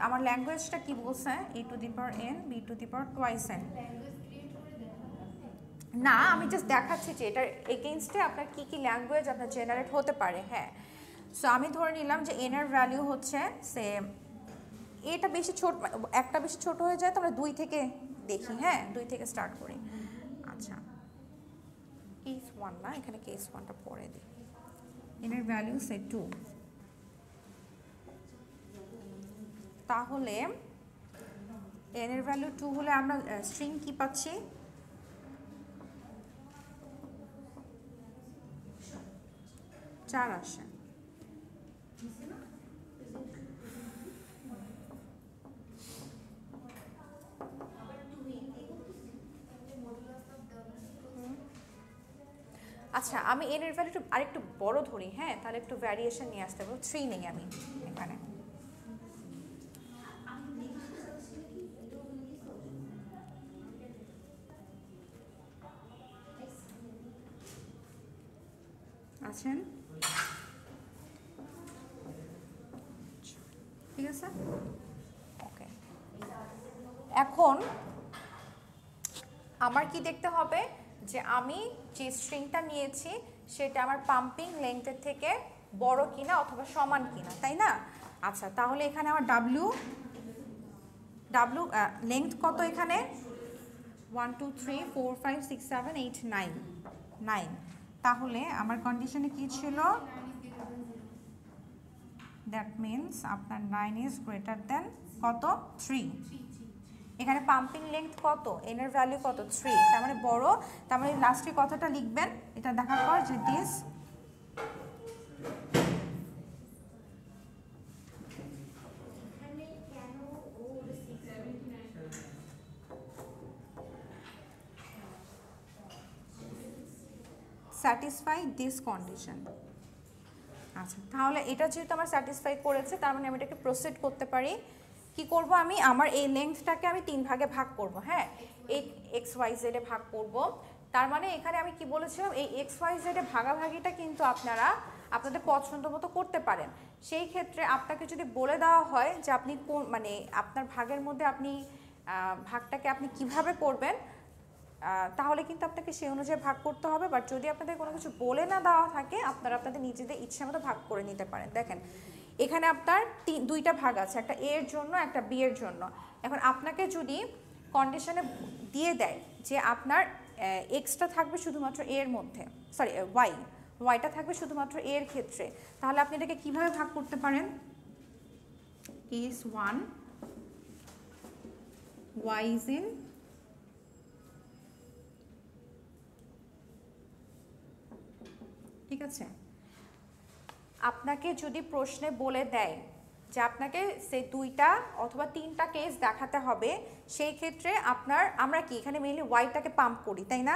আমার ল্যাঙ্গুয়েজটা কি বলছে, a to the power n b to the power twice n। না আমি জাস্ট দেখাচ্ছি যে এটার এগেইনস্টে আপনার কি কি ল্যাঙ্গুয়েজ আপনার জেনারেট হতে পারে। হ্যাঁ সো আমি ধরে নিলাম যে n এর ভ্যালু হচ্ছে সে এটা বেশি ছোট, একটা বেশি ছোট হয়ে যায় তো আমরা 2 থেকে দেখি, হ্যাঁ 2 থেকে স্টার্ট করি। আচ্ছা কেস 1 না, এখানে কেস 1টা পরে দিই। n এর ভ্যালু সে 2, তাহলে n এর ভ্যালু 2 হলে আমরা স্ট্রিং কি পাচ্ছি, 4 আসে। আচ্ছা আমি n এর ভ্যালু আরেকটু বড় ধরি, হ্যাঁ তাহলে একটু ভ্যারিয়েশন নিয়ে আসতে পারবো। 3 নেই আমি এখানে, আছেন? ঠিক আছে ওকে। এখন আমার কি দেখতে হবে যে আমি যে স্ট্রিংটা নিয়েছি সেটা আমার পাম্পিং লেংথের থেকে বড় কিনা অথবা সমান কিনা, তাই না? আচ্ছা তাহলে এখানে আমার ডাব্লিউ লেংথ কত, এখানে 1 2 3 4 5 6 7 8 9 9। তাহলে আমার কন্ডিশনে কি ছিল, দ্যাট মিনস আপনার 9 ইজ গ্রেটার দেন কত, 3। এখানে পাম্পিং লেংথ কত, n এর ভ্যালু কত, 3, তার মানে বড়। তার মানে লাস্টে কথাটা লিখবেন এটা দেখার পর যে দিস স্যাটিসফাই দিস কন্ডিশন। আচ্ছা তাহলে এটা যেহেতু আমার স্যাটিসফাই করেছে তার মানে আমি এটাকে প্রসিড করতে পারি। কি করব আমি, আমার এই লেংথটাকে আমি 3 ভাগে ভাগ করব, হ্যাঁ এই এক্স ওয়াই জেডে ভাগ করব। তার মানে এখানে আমি কি বলেছিলাম, এই XYZ এ ভাগাভাগিটা কিন্তু আপনারা আপনাদের পছন্দ মতো করতে পারেন। সেই ক্ষেত্রে আপনাকে যদি বলে দেওয়া হয় যে আপনি কোন মানে আপনার ভাগের মধ্যে আপনি ভাগটাকে আপনি কিভাবে করবেন, তাহলে কিন্তু আপনাকে সেই অনুযায়ী ভাগ করতে হবে। বাট যদি আপনাদের কোনো কিছু বলে না দেওয়া থাকে, আপনারা আপনাদের নিজেদের ইচ্ছা মতো ভাগ করে নিতে পারেন। দেখেন এখানে আপনার দুইটা ভাগ আছে, একটা A এর জন্য একটা B এর জন্য। এখন আপনাকে যদি কন্ডিশনে দিয়ে দেয় যে আপনার এক্সটা থাকবে শুধুমাত্র A এর মধ্যে, সরি ওয়াইটা থাকবে শুধুমাত্র A এর ক্ষেত্রে, তাহলে আপনি এটাকে কিভাবে ভাগ করতে পারেন? কেস 1 y is in ঠিক আছে। আপনাকে যদি প্রশ্নে বলে দেয় যে আপনাকে সে দুইটা অথবা তিনটা কেস দেখাতে হবে, সেই ক্ষেত্রে আমরা কি এখানে মেইনলি ওয়াইটাকে পাম্প করি, তাই না?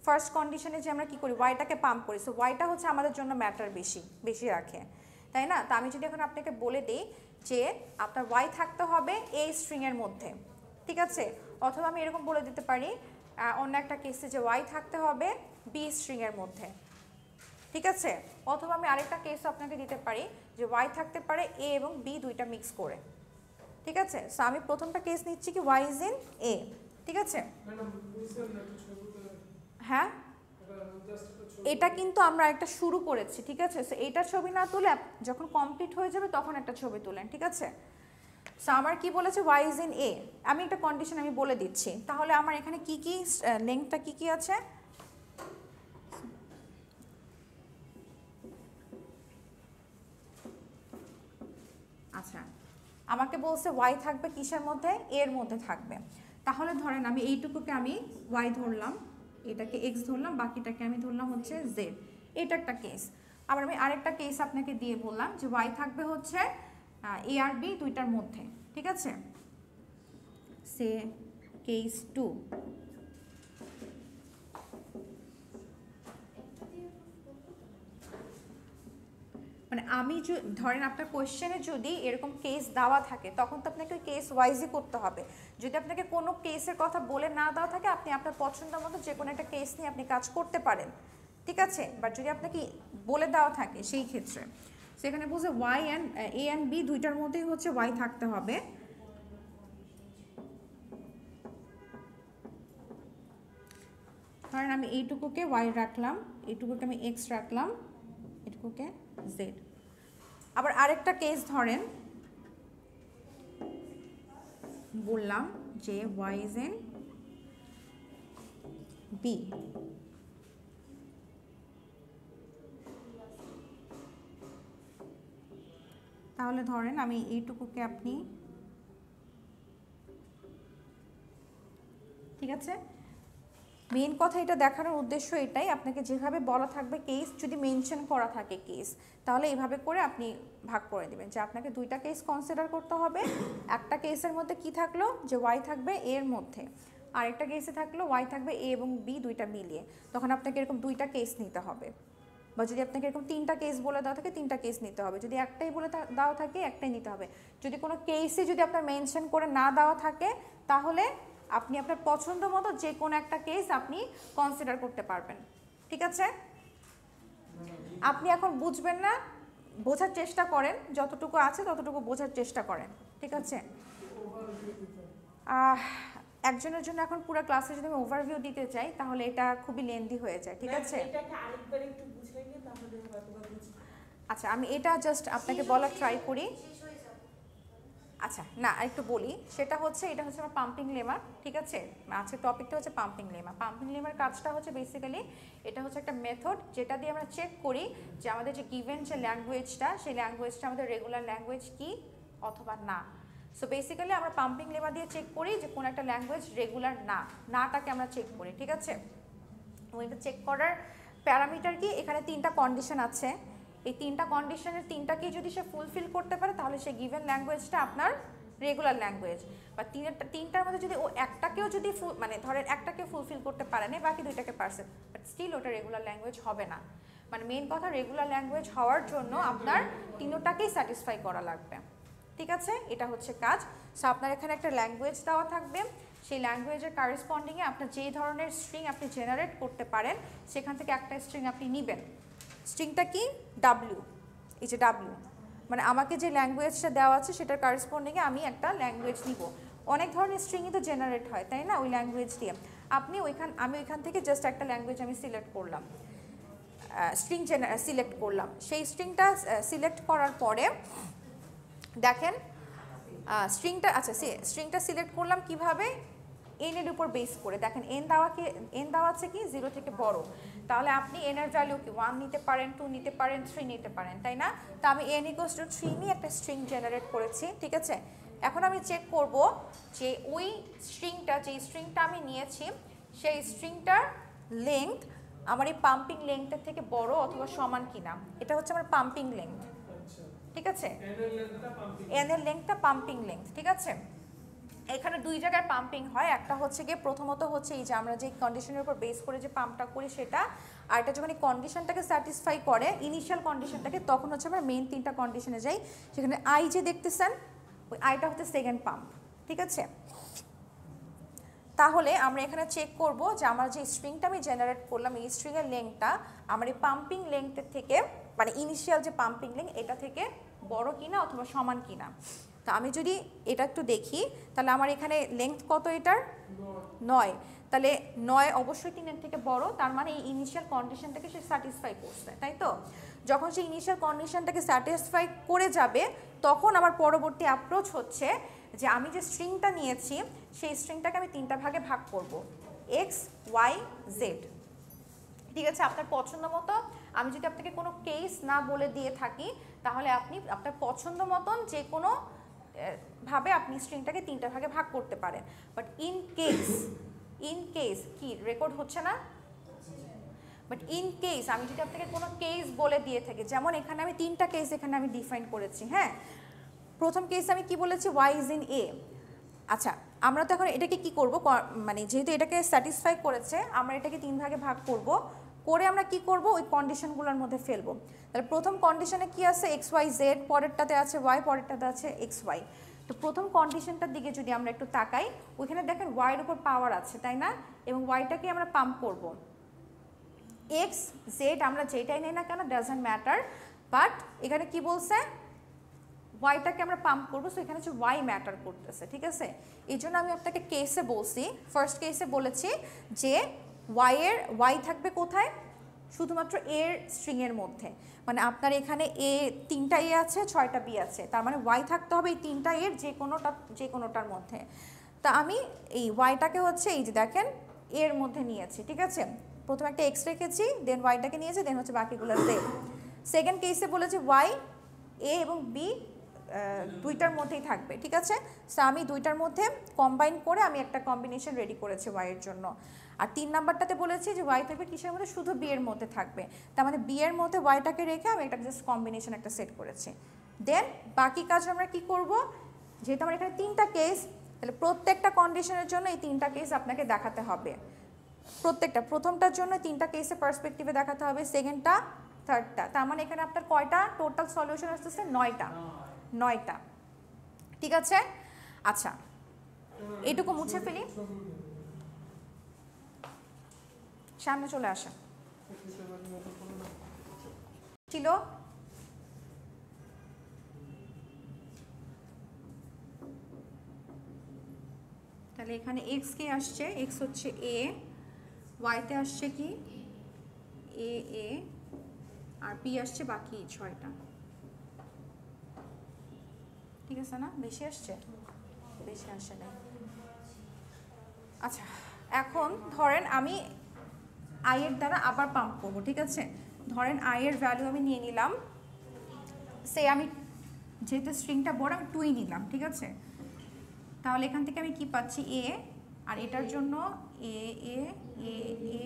ফার্স্ট কন্ডিশনে যে আমরা কি করি, ওয়াইটাকে পাম্প করি। সো ওয়াইটা হচ্ছে আমাদের জন্য ম্যাটার বেশি রাখে, তাই না? তো আমি যদি এখন আপনাকে বলে দিই যে আপনার ওয়াই থাকতে হবে এই স্ট্রিংয়ের মধ্যে, ঠিক আছে, অথবা আমি এরকম বলে দিতে পারি অন্য একটা কেসে যে ওয়াই থাকতে হবে বি স্ট্রিংয়ের মধ্যে, ঠিক আছে, অথবা আমি আরেকটা কেস আপনাকে দিতে পারি যে ওয়াই থাকতে পারে এ এবং বি দুইটা মিক্স করে, ঠিক আছে। সো আমি প্রথমটা কেস নিচ্ছি কি ওয়াই ইজ ইন এ, ঠিক আছে। হ্যাঁ, এটা কিন্তু আমরা একটা শুরু করেছি, ঠিক আছে। সো এইটার ছবি না তুলে যখন কমপ্লিট হয়ে যাবে তখন একটা ছবি তুলেন, ঠিক আছে। সো আমার কি বলেছে ওয়াই ইজ ইন এ, আমি একটা কন্ডিশন আমি বলে দিচ্ছি, তাহলে আমার এখানে কি কি লেংথটা কি আছে। আচ্ছা, আমাকে বলছে ওয়াই থাকবে কিসের মধ্যে, এর মধ্যে থাকবে। তাহলে ধরেন আমি এইটুকুকে আমি ওয়াই ধরলাম, এটাকে এক্স ধরলাম, বাকিটাকে আমি ধরলাম হচ্ছে জেড। এটা একটা কেস। আবার আমি আরেকটা কেস আপনাকে দিয়ে বললাম যে ওয়াই থাকবে হচ্ছে এ আর বি দুইটার মধ্যে, ঠিক আছে। সে কেস 2। মানে আমি ধরেন আপনার কোয়েশ্চেনে যদি এরকম কেস দেওয়া থাকে তখন তো আপনাকে ওই কেস ওয়াইজই করতে হবে। যদি আপনাকে কোনো কেসের কথা বলে না দেওয়া থাকে, আপনি আপনার পছন্দ মতো যে কোনো একটা কেস নিয়ে আপনি কাজ করতে পারেন, ঠিক আছে। বাট যদি আপনাকে বলে দেওয়া থাকে সেই ক্ষেত্রে সেখানে বুঝে Y and A and B দুইটার মধ্যেই হচ্ছে ওয়াই থাকতে হবে। ধরেন আমি এইটুকুকে ওয়াই রাখলাম, এইটুকুকে আমি এক্স রাখলাম, এটুকুকে জেড। আবার আরেকটা কেস ধরেন বললাম যে ওয়াই ইজ ইন বি, তাহলে ধরেন আমি এইটুকুকে আপনি, ঠিক আছে। মেন কথা এটা দেখানোর উদ্দেশ্য এটাই, আপনাকে যেভাবে বলা থাকবে কেস যদি মেনশন করা থাকে কেস, তাহলে এইভাবে করে আপনি ভাগ করে দেবেন যে আপনাকে দুইটা কেস কনসিডার করতে হবে। একটা কেসের মধ্যে কি থাকলো যে ওয়াই থাকবে এর মধ্যে, আরেকটা কেসে থাকলো ওয়াই থাকবে এ এবং বি দুইটা মিলিয়ে, তখন আপনাকে এরকম দুইটা কেস নিতে হবে। বা যদি আপনাকে এরকম তিনটা কেস বলে দেওয়া থাকে তিনটা কেস নিতে হবে, যদি একটাই বলে দেওয়া থাকে একটাই নিতে হবে। যদি কোনো কেসে যদি আপনার মেনশন করে না দেওয়া থাকে তাহলে আপনি আপনার পছন্দ মতো যে কোনো একটা কেস আপনি কনসিডার করতে পারবেন, ঠিক আছে। আপনি এখন বুঝবেন না, বোঝার চেষ্টা করেন, যতটুকু আছে ততটুকু বোঝার চেষ্টা করেন, ঠিক আছে। একজনের জন্য এখন পুরো ক্লাসে যদি আমি ওভারভিউ দিতে চাই তাহলে এটা খুবই লেন্দি হয়ে যায়, ঠিক আছে। আচ্ছা, আমি এটা জাস্ট আপনাকে বলার ট্রাই করি। আচ্ছা না, একটু বলি, সেটা হচ্ছে এটা হচ্ছে আমার পাম্পিং লেমা, ঠিক আছে। আজকের টপিকটা হচ্ছে পাম্পিং লেমা। পাম্পিং লেমার কাজটা হচ্ছে বেসিক্যালি এটা হচ্ছে একটা মেথড যেটা দিয়ে আমরা চেক করি যে আমাদের যে গিভেন যে ল্যাঙ্গুয়েজটা, সেই ল্যাঙ্গুয়েজটা আমাদের রেগুলার ল্যাঙ্গুয়েজ কি অথবা না। সো বেসিক্যালি আমরা পাম্পিং লেমা দিয়ে চেক করি যে কোন একটা ল্যাঙ্গুয়েজ রেগুলার নাটাকে আমরা চেক করি, ঠিক আছে। এবং এটা চেক করার প্যারামিটার কি, এখানে তিনটা কন্ডিশন আছে। এই তিনটা কন্ডিশনের তিনটাকেই যদি সে ফুলফিল করতে পারে তাহলে সে গিভেন ল্যাঙ্গুয়েজটা আপনার রেগুলার ল্যাঙ্গুয়েজ। বা তিনটার মধ্যে যদি ও একটাকেও যদি মানে ধরেন একটাকে ফুলফিল করতে পারে না, বাকি দুইটাকে পারছে, বাট স্টিল ওটা রেগুলার ল্যাঙ্গুয়েজ হবে না। মানে মেন কথা রেগুলার ল্যাঙ্গুয়েজ হওয়ার জন্য আপনার তিনটাকেই স্যাটিসফাই করা লাগবে, ঠিক আছে। এটা হচ্ছে কাজ। সো আপনার এখানে একটা ল্যাঙ্গুয়েজ দেওয়া থাকবে, সেই ল্যাঙ্গুয়েজের কারেসপন্ডিংয়ে আপনার যেই ধরনের স্ট্রিং আপনি জেনারেট করতে পারেন সেখান থেকে একটা স্ট্রিং আপনি নেবেন। স্ট্রিংটা কি? ডাব্লিউ, এই যে ডাব্লিউ, মানে আমাকে যে ল্যাঙ্গুয়েজটা দেওয়া আছে সেটার কারেসপন্ডিংয়ে আমি একটা ল্যাঙ্গুয়েজ নিব। অনেক ধরনের স্ট্রিংই তো জেনারেট হয়, তাই না, ওই ল্যাঙ্গুয়েজ দিয়ে। আমি ওইখান থেকে জাস্ট একটা ল্যাঙ্গুয়েজ আমি সিলেক্ট করলাম, স্ট্রিং সিলেক্ট করলাম। সেই স্ট্রিংটা সিলেক্ট করার পরে দেখেন স্ট্রিংটা, আচ্ছা স্ট্রিংটা সিলেক্ট করলাম কিভাবে? এন এর উপর বেস করে। দেখেন এন দেওয়া আছে কি 0 থেকে বড়, তাহলে আপনি এন এর ভ্যালু কি 1 নিতে পারেন, 2 নিতে পারেন, 3 নিতে পারেন, তাই না? তো আমি n = 3 নিয়ে একটা স্ট্রিং জেনারেট করেছি, ঠিক আছে। এখন আমি চেক করব যে ওই স্ট্রিংটা, যে স্ট্রিংটা আমি নিয়েছি সেই স্ট্রিংটার লেংথ আমার এই পাম্পিং লেংথের থেকে বড় অথবা সমান কিনা। এটা হচ্ছে আমার পাম্পিং লেংথ, ঠিক আছে, এন এর লেংথটা পাম্পিং লেংথ, ঠিক আছে। এখানে দুই জায়গায় পাম্পিং হয়, একটা হচ্ছে গিয়ে প্রথমত হচ্ছে এই যে আমরা যে কন্ডিশনের উপর বেস করে যে পাম্পটা করি সেটা, আর এটা যখন এই কন্ডিশনটাকে স্যাটিসফাই করে ইনিশিয়াল কন্ডিশনটাকে, তখন হচ্ছে আমরা মেইন 3টা কন্ডিশনে যাই। সেখানে আই যে দেখতেছেন ওই আইটা হচ্ছে সেকেন্ড পাম্প, ঠিক আছে। তাহলে আমরা এখানে চেক করব যে আমার যে স্ট্রিংটা আমি জেনারেট করলাম এই স্ট্রিংয়ের লেংথটা আমার এই পাম্পিং লেংথের থেকে, মানে ইনিশিয়াল যে পাম্পিং লেংথ এটা থেকে বড় কিনা অথবা সমান কিনা। তো আমি যদি এটা একটু দেখি তাহলে আমার এখানে লেংথ কত এটার? 9। তাহলে 9 অবশ্যই 3 এর থেকে বড়, তার মানে এই ইনিশিয়াল কন্ডিশনটাকে সে স্যাটিসফাই করছে, তাই তো। যখন সে ইনিশিয়াল কন্ডিশনটাকে স্যাটিসফাই করে যাবে তখন আমার পরবর্তী অ্যাপ্রোচ হচ্ছে যে আমি যে স্ট্রিংটা নিয়েছি সেই স্ট্রিংটাকে আমি 3টা ভাগে ভাগ করব, এক্স, ওয়াই, জেড, ঠিক আছে। আপনার পছন্দ মতো, আমি যদি আপনাকে কোনো কেস না বলে দিয়ে থাকি তাহলে আপনি আপনার পছন্দ মতন যে কোনো ভাবে আপনি স্ট্রিংটাকে 3টা ভাগে ভাগ করতে পারেন। বাট ইন কেস কি রেকর্ড হচ্ছে না? বাট ইন কেস আমি যদি আপনাকে কোনো কেস বলে দিয়ে থাকি, যেমন এখানে আমি 3টা কেস এখানে আমি ডিফাইন করেছি, হ্যাঁ। প্রথম কেস আমি কি বলেছি? Y is in A. আচ্ছা, আমরা তো এখন এটাকে কি করব, মানে যেহেতু এটাকে স্যাটিসফাই করেছে আমরা এটাকে 3 ভাগে ভাগ করব, করে আমরা কি করব ওই কন্ডিশনগুলোর মধ্যে ফেলবো। তাহলে প্রথম কন্ডিশনে কি আছে? এক্স ওয়াই জেড, পরেরটাতে আছে ওয়াই, পরেরটাতে আছে এক্স ওয়াই। তো প্রথম কন্ডিশনটার দিকে যদি আমরা একটু তাকাই, ওইখানে দেখেন ওয়াইয়ের উপর পাওয়ার আছে, তাই না, এবং ওয়াইটাকে আমরা পাম্প করব। এক্স জেড আমরা যেটাই নেই না কেন ডাজন্ট ম্যাটার, বাট এখানে কি বলছে? ওয়াইটাকে আমরা পাম্প করবো, সো এখানে হচ্ছে ওয়াই ম্যাটার করতেছে, ঠিক আছে। এই জন্য আমি আপনাকে কেসে বলছি, ফার্স্ট কেসে বলেছি যে ওয়াই থাকবে কোথায়? শুধুমাত্র এর স্ট্রিংয়ের মধ্যে, মানে আপনার এখানে এ 3টা এ আছে 6টা বি আছে, তার মানে ওয়াই থাকতে হবে এই 3টা এর যে কোনোটার মধ্যে। তা আমি এই ওয়াইটাকে হচ্ছে এই যে দেখেন এর মধ্যে নিয়েছি, ঠিক আছে। প্রথমে একটা এক্স রেখেছি, দেন ওয়াইটাকে নিয়েছি, দেন হচ্ছে বাকিগুলো জেড। সেকেন্ড কেসে বলেছি ওয়াই এ এবং বি দুইটার মধ্যেই থাকবে, ঠিক আছে। সো আমি দুইটার মধ্যে কম্বাইন করে আমি একটা কম্বিনেশন রেডি করেছি ওয়াইয়ের জন্য। আর 3 নাম্বারটাতে বলেছি যে ওয়াই থাকবে কিসের মধ্যে? শুধু বি এর মধ্যে থাকবে, তার মানে বি এর মধ্যে ওয়াইটাকে রেখে আমি একটা জাস্ট কম্বিনেশন একটা সেট করেছি। দেন বাকি কাজ আমরা কি করব, যেহেতু আমার এখানে 3টা কেস, তাহলে প্রত্যেকটা কন্ডিশনের জন্য এই 3টা কেস আপনাকে দেখাতে হবে। প্রথমটার জন্য 3টা কেসে পার্সপেক্টিভে দেখাতে হবে, সেকেন্ডটা, থার্ডটা। তার মানে এখানে আপনার কয়টা টোটাল সলিউশন আসতেছে? 9টা, ঠিক আছে। আচ্ছা, এইটুকু মুছে ফেলি, সামনে চলে আসা ছিল। তাহলে এখানে এক্স কে আসছে, এক্স হচ্ছে এ, ওয়াইতে আসছে কি এ, আর বি আসছে বাকি 6টা, ঠিক আছে না? বেশি আসছে? বেশি আসে না। আচ্ছা, এখন ধরেন আমি আই এর দ্বারা আবার পাম্প করবো, ঠিক আছে। ধরেন আই এর ভ্যালু আমি নিয়ে নিলাম, সে আমি যেহেতু স্ট্রিংটা বড় আমি 2 নিলাম, ঠিক আছে। তাহলে এখান থেকে আমি কি পাচ্ছি? এ, আর এটার জন্য এ এ এ এ,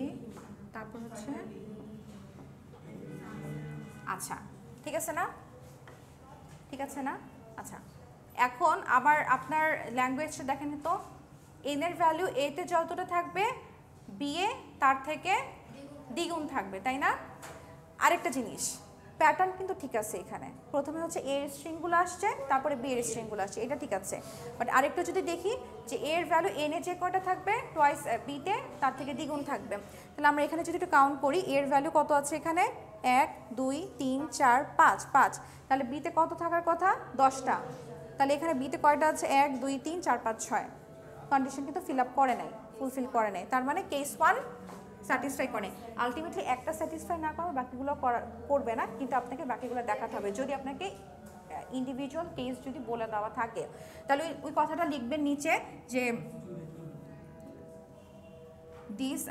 তারপর হচ্ছে, আচ্ছা ঠিক আছে না, ঠিক আছে না। আচ্ছা, এখন আবার আপনার ল্যাঙ্গুয়েজটা দেখেন তো, এন এর ভ্যালু এতে যতটা থাকবে বি এ তার থেকে দ্বিগুণ থাকবে, তাই না। আরেকটা জিনিস, প্যাটার্ন কিন্তু ঠিক আছে এখানে, প্রথমে হচ্ছে এ এর স্ট্রিংগুলো আসছে, তারপরে বি এর স্ট্রিংগুলো আসছে, এটা ঠিক আছে। বাট আরেকটু যদি দেখি যে এ এর ভ্যালু এন এ যে কয়টা থাকবে টোয়াইস বিতে তার থেকে দ্বিগুণ থাকবে, তাহলে আমরা এখানে যদি একটু কাউন্ট করি এর ভ্যালু কত আছে এখানে 1 2 3 4 5 5, তাহলে বিতে কত থাকার কথা 10টা, তাহলে এখানে বিতে কয়টা আছে 1 2 3 4 5 6, কন্ডিশন কিন্তু ফিল আপ করে নাই, ফুলফিল করে নাই, তার মানে কেস 1 স্যাটিসফাই করে। আলটিমেটলি একটা স্যাটিসফাই না করে বাকিগুলো করবে না, কিন্তু আপনাকে বাকিগুলো দেখাতে হবে যদি আপনাকে ইন্ডিভিজুয়াল কেস যদি বলে দেওয়া থাকে, তাহলে ওই কথাটা লিখবেন নিচে যে দিস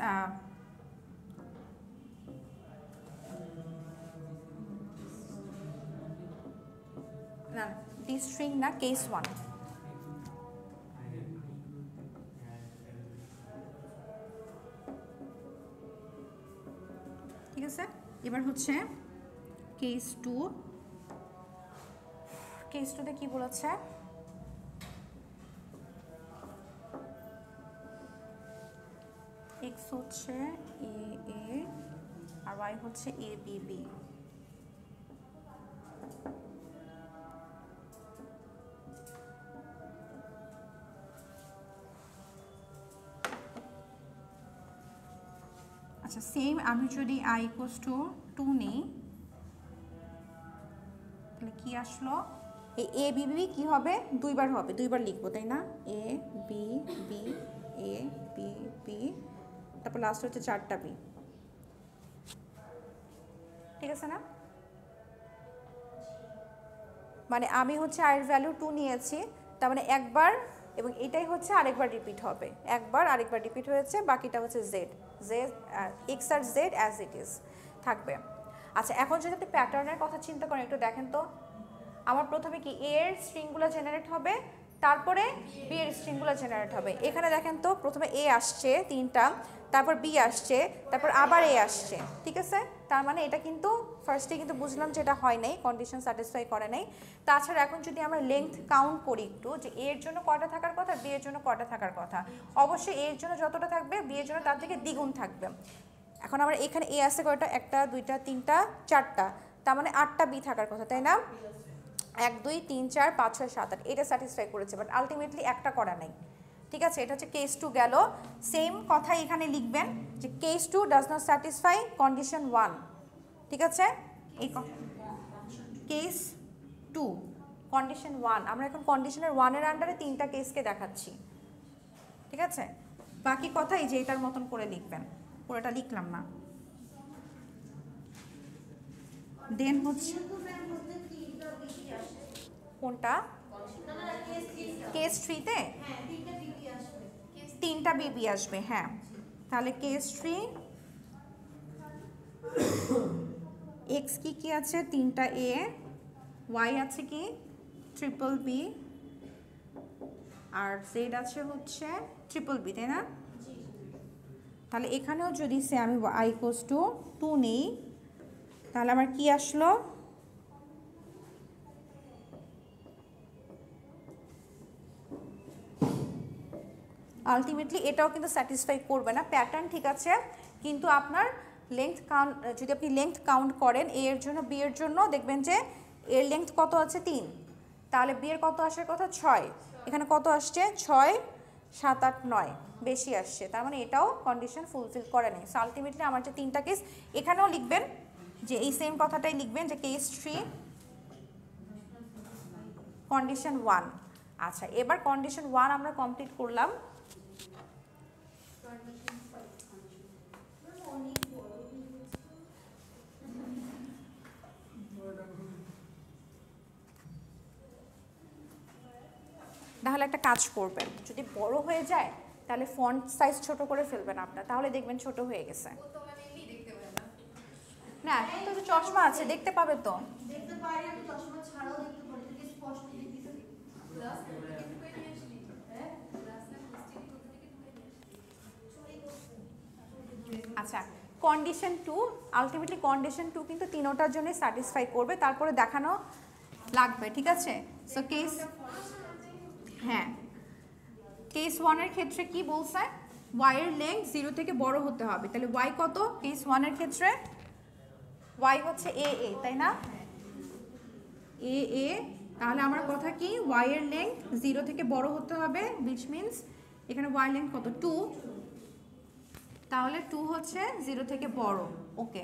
না দিস স্ট্রিং না কেস 1, ঠিক আছে। এবার হচ্ছে কেস 2, কেস 2তে কি বলেছে এক্স হচ্ছে এ এ আর ওয়াই হচ্ছে এ বি বি, আচ্ছা সেম আমি যদি i = 2 নেই তাহলে কি আসলো, এই এ বি বি কি হবে দুইবার হবে, দুইবার লিখবো তাই না, A B B A B B, তারপর লাস্ট হচ্ছে 4টা বি, ঠিক আছে না। মানে আমি হচ্ছে আর ভ্যালু 2 নিয়েছি, তার মানে একবার, এবং এটাই হচ্ছে আরেকবার রিপিট হবে, একবার আরেকবার রিপিট হয়েছে, বাকিটা হচ্ছে জেড জেড এক্স আর জেড অ্যাজ ইট ইজ থাকবে। আচ্ছা এখন যদি আপনি প্যাটার্নের কথা চিন্তা করেন একটু দেখেন তো, আমার প্রথমে কি এ এর স্ট্রিংগুলো জেনারেট হবে, তারপরে বি এর স্ট্রিংগুলো জেনারেট হবে। এখানে দেখেন তো প্রথমে এ আসছে 3টা, তারপর বি আসছে, তারপর আবার এ আসছে, ঠিক আছে। তার মানে এটা কিন্তু ফার্স্টে কিন্তু বুঝলাম যে এটা হয় নাই, কন্ডিশন স্যাটিসফাই করে নাই। তাছাড়া এখন যদি আমরা লেংথ কাউন্ট করি একটু, যে এ এর জন্য কয়টা থাকার কথা, বি এর জন্য কয়টা থাকার কথা, অবশ্যই এ এর জন্য যতটা থাকবে বি এর জন্য তার থেকে দ্বিগুণ থাকবে। এখন আমরা এখানে এ আছে কয়টা, 1টা 2টা 3টা 4টা, তার মানে 8টা বি থাকার কথা তাই না, 1 2 3 4 5 6 7 8, এটা স্যাটিসফাই করেছে, বাট আলটিমেটলি একটা করা নাই, ঠিক আছে। এটা হচ্ছে কেস 2 গেল। সেম কথা এখানে লিখবেন যে case 2 does not satisfy condition 1, ঠিক আছে। এই কেস 2 কন্ডিশন 1, আমরা এখন কন্ডিশনের 1 এর আন্ডারে 3টা কেসকে দেখাচ্ছি, ঠিক আছে। বাকি কথা এই যে এটার মতন করে লিখবেন, পুরোটা লিখলাম না। দেন হচ্ছে কোনটা কেস 3তে 3টা বিবি আসবে, হ্যাঁ। তাহলে কেস 3 এক্স কি কি আছে 3টা এ, ওয়াই আছে কি ট্রিপল বি, আর জেড আছে হচ্ছে ট্রিপল বি তাই না। তাহলে এখানেও যদি সে আমি i = 2 নেই, তাহলে আমার কি আসলো, আলটিমেটলি এটাও কিন্তু স্যাটিসফাই করবে না। প্যাটার্ন ঠিক আছে, কিন্তু আপনার লেংথ কাউন্ট, যদি আপনি লেংথ কাউন্ট করেন এ এর জন্য বি এর জন্য, দেখবেন যে এর লেংথ কত আছে 3, তাহলে বি এর কত আসার কথা 6, এখানে কত আসছে 6 7 8 9, বেশি আসছে, তার মানে এটাও কন্ডিশন ফুলফিল করে নেই। সো আলটিমেটলি আমার যে 3টা কেস, এখানেও লিখবেন যে এই সেম কথাটাই লিখবেন যে কেস 3 কন্ডিশন 1। আচ্ছা এবার কন্ডিশন 1 আমরা কমপ্লিট করলাম। তাহলে একটা কাজ করবেন, যদি বড় হয়ে যায় তাহলে ফন্ট সাইজ ছোট করে ফেলবেন আপনার, তাহলে দেখবেন ছোট হয়ে গেছে। না এখন তো চশমা আছে, দেখতে পাবে তো। আচ্ছা কন্ডিশন 2, আলটিমেটলি কন্ডিশন 2 কিন্তু তিনোটার জন্য স্যাটিসফাই করবে, তারপরে দেখানো লাগবে, ঠিক আছে। সো কেস, হ্যাঁ কেস 1 এর ক্ষেত্রে কি বলছে, y এর লেংথ 0 থেকে বড় হতে হবে, তাহলে y কত কেস 1 এর ক্ষেত্রে ওয়াই হচ্ছে এ এ, তাই না? এ এ, তাহলে আমার কথা কি ওয়াই এর লেংথ 0 থেকে বড় হতে হবে, which means এখানে ওয়াই লেংথ কত 2, তাহলে 2 হচ্ছে 0 থেকে বড়। ওকে,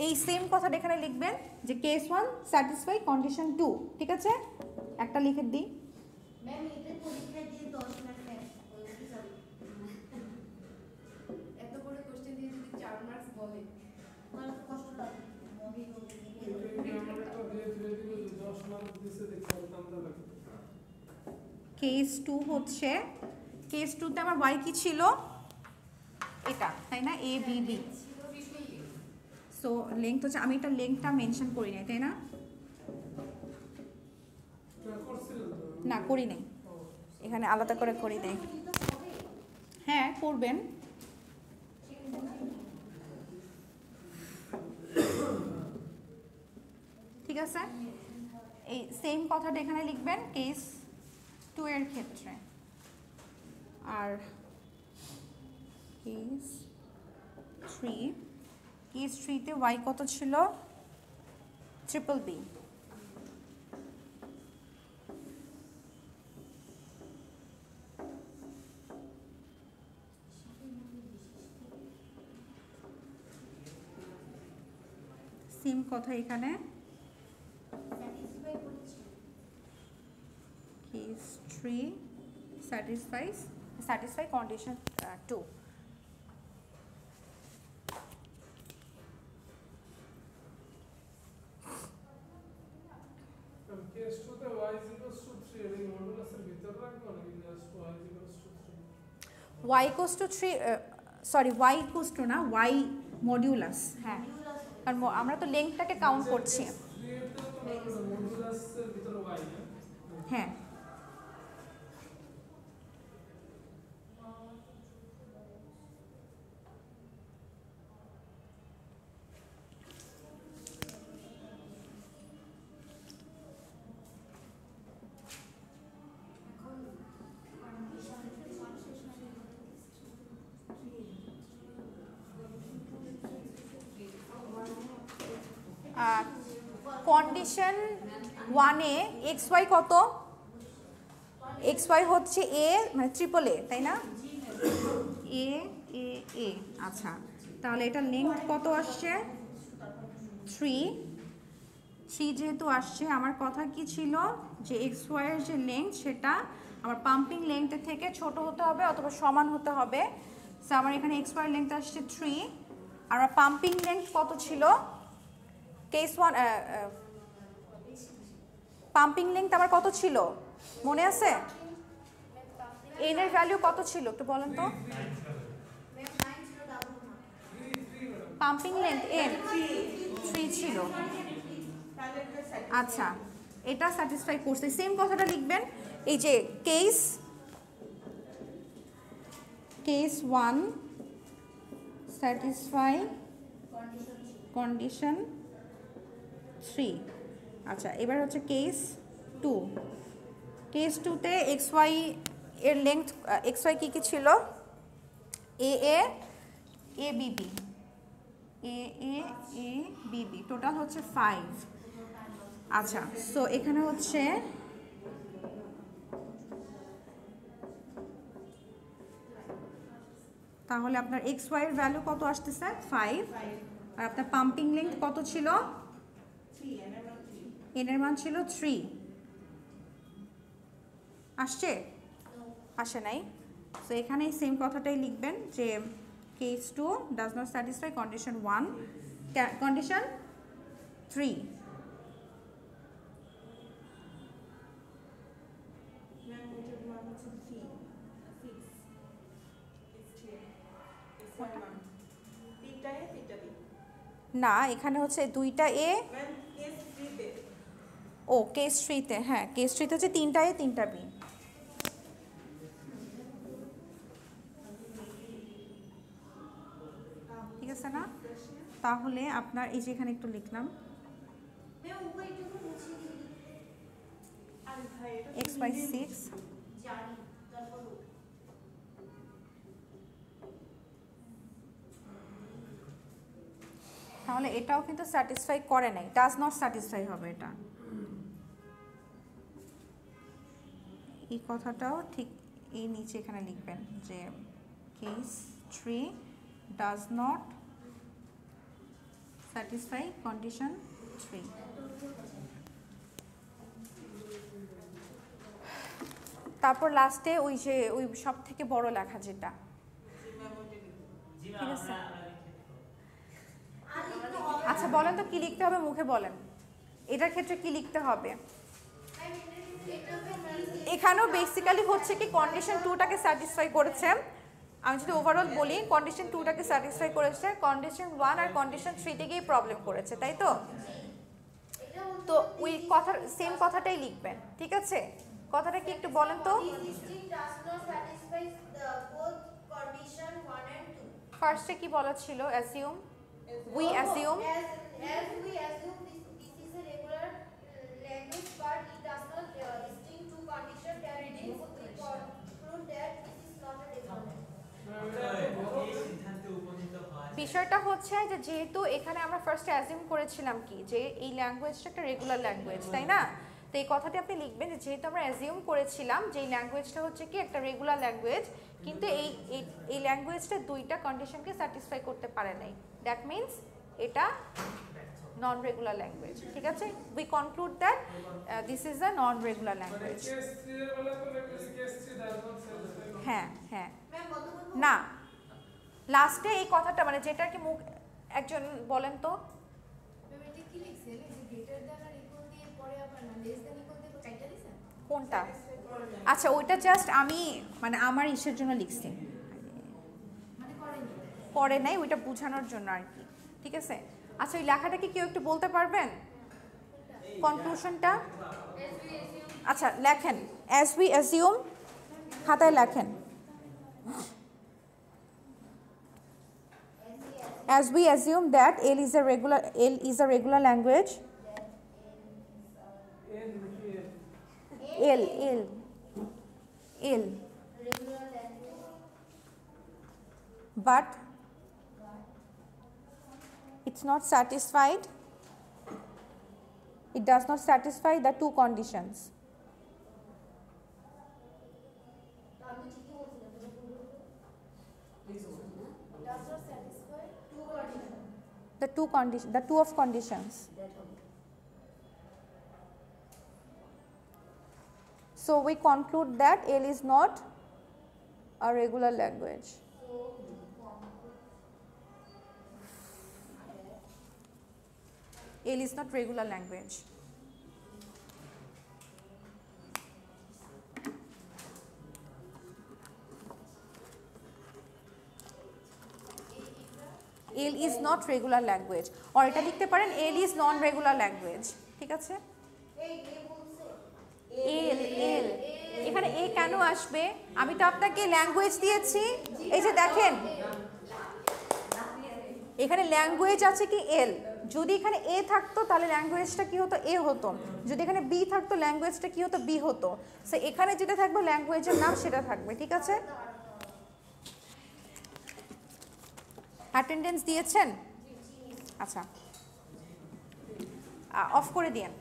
এই সেম কথাটা এখানে লিখবেন যে কেস 1 স্যাটিসফাই কন্ডিশন 2, ঠিক আছে? একটা লিখে দিই। ম্যাম এটা পরীক্ষা দিয়ে 10 মার্ক এত বড় কোশ্চেন দিয়ে যদি 4 মার্কস বলে আমার তো কষ্ট লাগে। কেস 2 হচ্ছে, কেস 2 তে আমার ওয়াই কি ছিল? এটা, তাই না? A B B. So length হচ্ছে, আমি এটা লেংথটা মেনশন করি নাই, তাই না? না করি নাই, এখানে আলাদা করে করি নাই। হ্যাঁ করবেন। ঠিক আছে, এই সেম কথাটা এখানে লিখবেন কেস 2 এর ক্ষেত্রে। আর কেস 3, কেস 3 তে ওয়াই কত ছিল? Triple B. সেম কথা এখানে কেস 3 satisfy condition 2। কেস 2 তে y 3 এর মডুলাসের ভিতর রাখবো নাকি just y 3? y equals to 3, sorry y equals to না, y মডিউলাস। হ্যাঁ, কারণ আমরা তো লেংথটাকে কাউন্ট করছি। মডুলাসের ভিতর y, হ্যাঁ কন্ডিশন 1 এ এক্স ওয়াই কত? এক্স ওয়াই হচ্ছে এ মানে ট্রিপল এ, তাই না? এ এ এ। আচ্ছা, তাহলে এটা লেংথ কত আসছে? 3 যেহেতু আসছে, আমার কথা কি ছিল যে এক্স ওয়াই এর যে লেংথ সেটা আমার পাম্পিং লেংথের থেকে ছোট হতে হবে অথবা সমান হতে হবে। সো আমার এখানে এক্স ওয়াই এর লেংথ আসছে 3, আর আমার পাম্পিং লেংথ কত ছিল? কেস 1 পাম্পিং লেংথ আমার কত ছিল মনে আছে? এন এর ভ্যালু কত ছিল একটু বলেন তো? পাম্পিং লেংথ এন 3 ছিল। আচ্ছা, এটা স্যাটিসফাই করছে। সেম কথাটা লিখবেন, এই যে কেস 1 স্যাটিসফাই কন্ডিশন 3। আচ্ছা, এবার হচ্ছে কেস 2। কেস 2 তে এক্স ওয়াই এর লেংথ, এক্স ওয়াই কী কী ছিল? এ এ A B B, A A A B B, total হচ্ছে 5। আচ্ছা, সো এখানে হচ্ছে তাহলে আপনার এক্স ওয়াই এর ভ্যালু কত আসতেছে? 5। আর আপনার পাম্পিং লেংথ কত ছিল? এন এর মান ছিল 3। আসছে? আসে নাই। সো এখানে সেম কথাটাই লিখবেন যে case 2 does not satisfy condition 1, condition 3। না, এখানে হচ্ছে 2টা এ। ও কেস 3 তে, হ্যাঁ কেস 3 তে হচ্ছে 3টা এ 3টা বি। ঠিক আছে না? তাহলে আপনার এই যে এখানে একটু লিখলাম x/6 তাহলে তাহলে এটাও কিন্তু স্যাটিসফাই করে নাই, ডাজ নট স্যাটিসফাই হবে এটা। এই কথাটাও ঠিক এই নিচে এখানে লিখবেন যে case 3 does not satisfy condition 3। তারপর লাস্টে ওই যে ওই সব থেকে বড় লেখা যেটা, ঠিক আছে? আচ্ছা বলেন তো কি লিখতে হবে, মুখে বলেন এটার ক্ষেত্রে কি লিখতে হবে। এখানেও বেসিক্যালি হচ্ছে কি কন্ডিশন 2টাকে স্যাটিসফাই করেছে। আমি যদি ওভারঅল বলি কন্ডিশন 2টাকে স্যাটিসফাই করেছে, কন্ডিশন 1 আর কন্ডিশন 3 গিয়ে প্রবলেম করেছে, তাই তো? তো ওই কথা সেম কথাটাই লিখবেন, ঠিক আছে? কথাটা কি একটু বলেন তো। ফার্স্টে কি বলা ছিল? Assume, we assume. As we assume this is a regular language, but it does not distinct two conditions that means we conclude that this is not a regular language. বিষয়টা হচ্ছে যে যেহেতু এখানে আমরা ফার্স্টে অ্যাজিউম করেছিলাম কি যে এই ল্যাঙ্গুয়েজটা একটা রেগুলার ল্যাঙ্গুয়েজ, তাই না? তো এই কথাটি আপনি লিখবেন যে যেহেতু আমরা অ্যাজিউম করেছিলাম যে এই ল্যাঙ্গুয়েজটা হচ্ছে কি একটা রেগুলার ল্যাঙ্গুয়েজ, কিন্তু এই ল্যাঙ্গুয়েজটা দুইটা কন্ডিশনকে স্যাটিসফাই করতে পারে নাই, দ্যাট মিনস এটা নন রেগুলার ল্যাঙ্গুয়েজ, ঠিক আছে? We conclude that this is a non regular language. হ্যাঁ হ্যাঁ না, লাস্টে এই কথাটা মানে যেটা কি মুখ একজন বলেন তো। কোনটা? আচ্ছা ওইটা জাস্ট আমি মানে আমার ইসের জন্য লিখছি, করে নাই, ওইটা বোঝানোর জন্য আর কি, ঠিক আছে? আচ্ছা ওই লেখাটা কি কেউ একটু বলতে পারবেন কনক্লুশনটা? আচ্ছা লেখেন, অ্যাজ উই অ্যাজিউম, খাতায় লেখেন। As we assume that L is a regular language. L. But it's not satisfied. It does not satisfy the two conditions. The two of conditions. So we conclude that L is not a regular language. L is not regular language. L is not regular language, or এটা লিখতে পারেন L is non regular language, ঠিক আছে? L এখানে A কেন আসবে? আমি তো আপনাকে ল্যাঙ্গুয়েজ দিয়েছি, এই যে দেখেন এখানে ল্যাঙ্গুয়েজ আছে কি L, যদি এখানে A থাকতো তাহলে ল্যাঙ্গুয়েজটা কি হতো? A হতো। যদি এখানে B থাকতো ল্যাঙ্গুয়েজটা কি হতো? B হতো। সো এখানে যেটা থাকবে ল্যাঙ্গুয়েজের নাম সেটা থাকবে, ঠিক আছে? অ্যাটেন্ডেন্স দিয়েছেন? আচ্ছা অফ করে দিয়েন।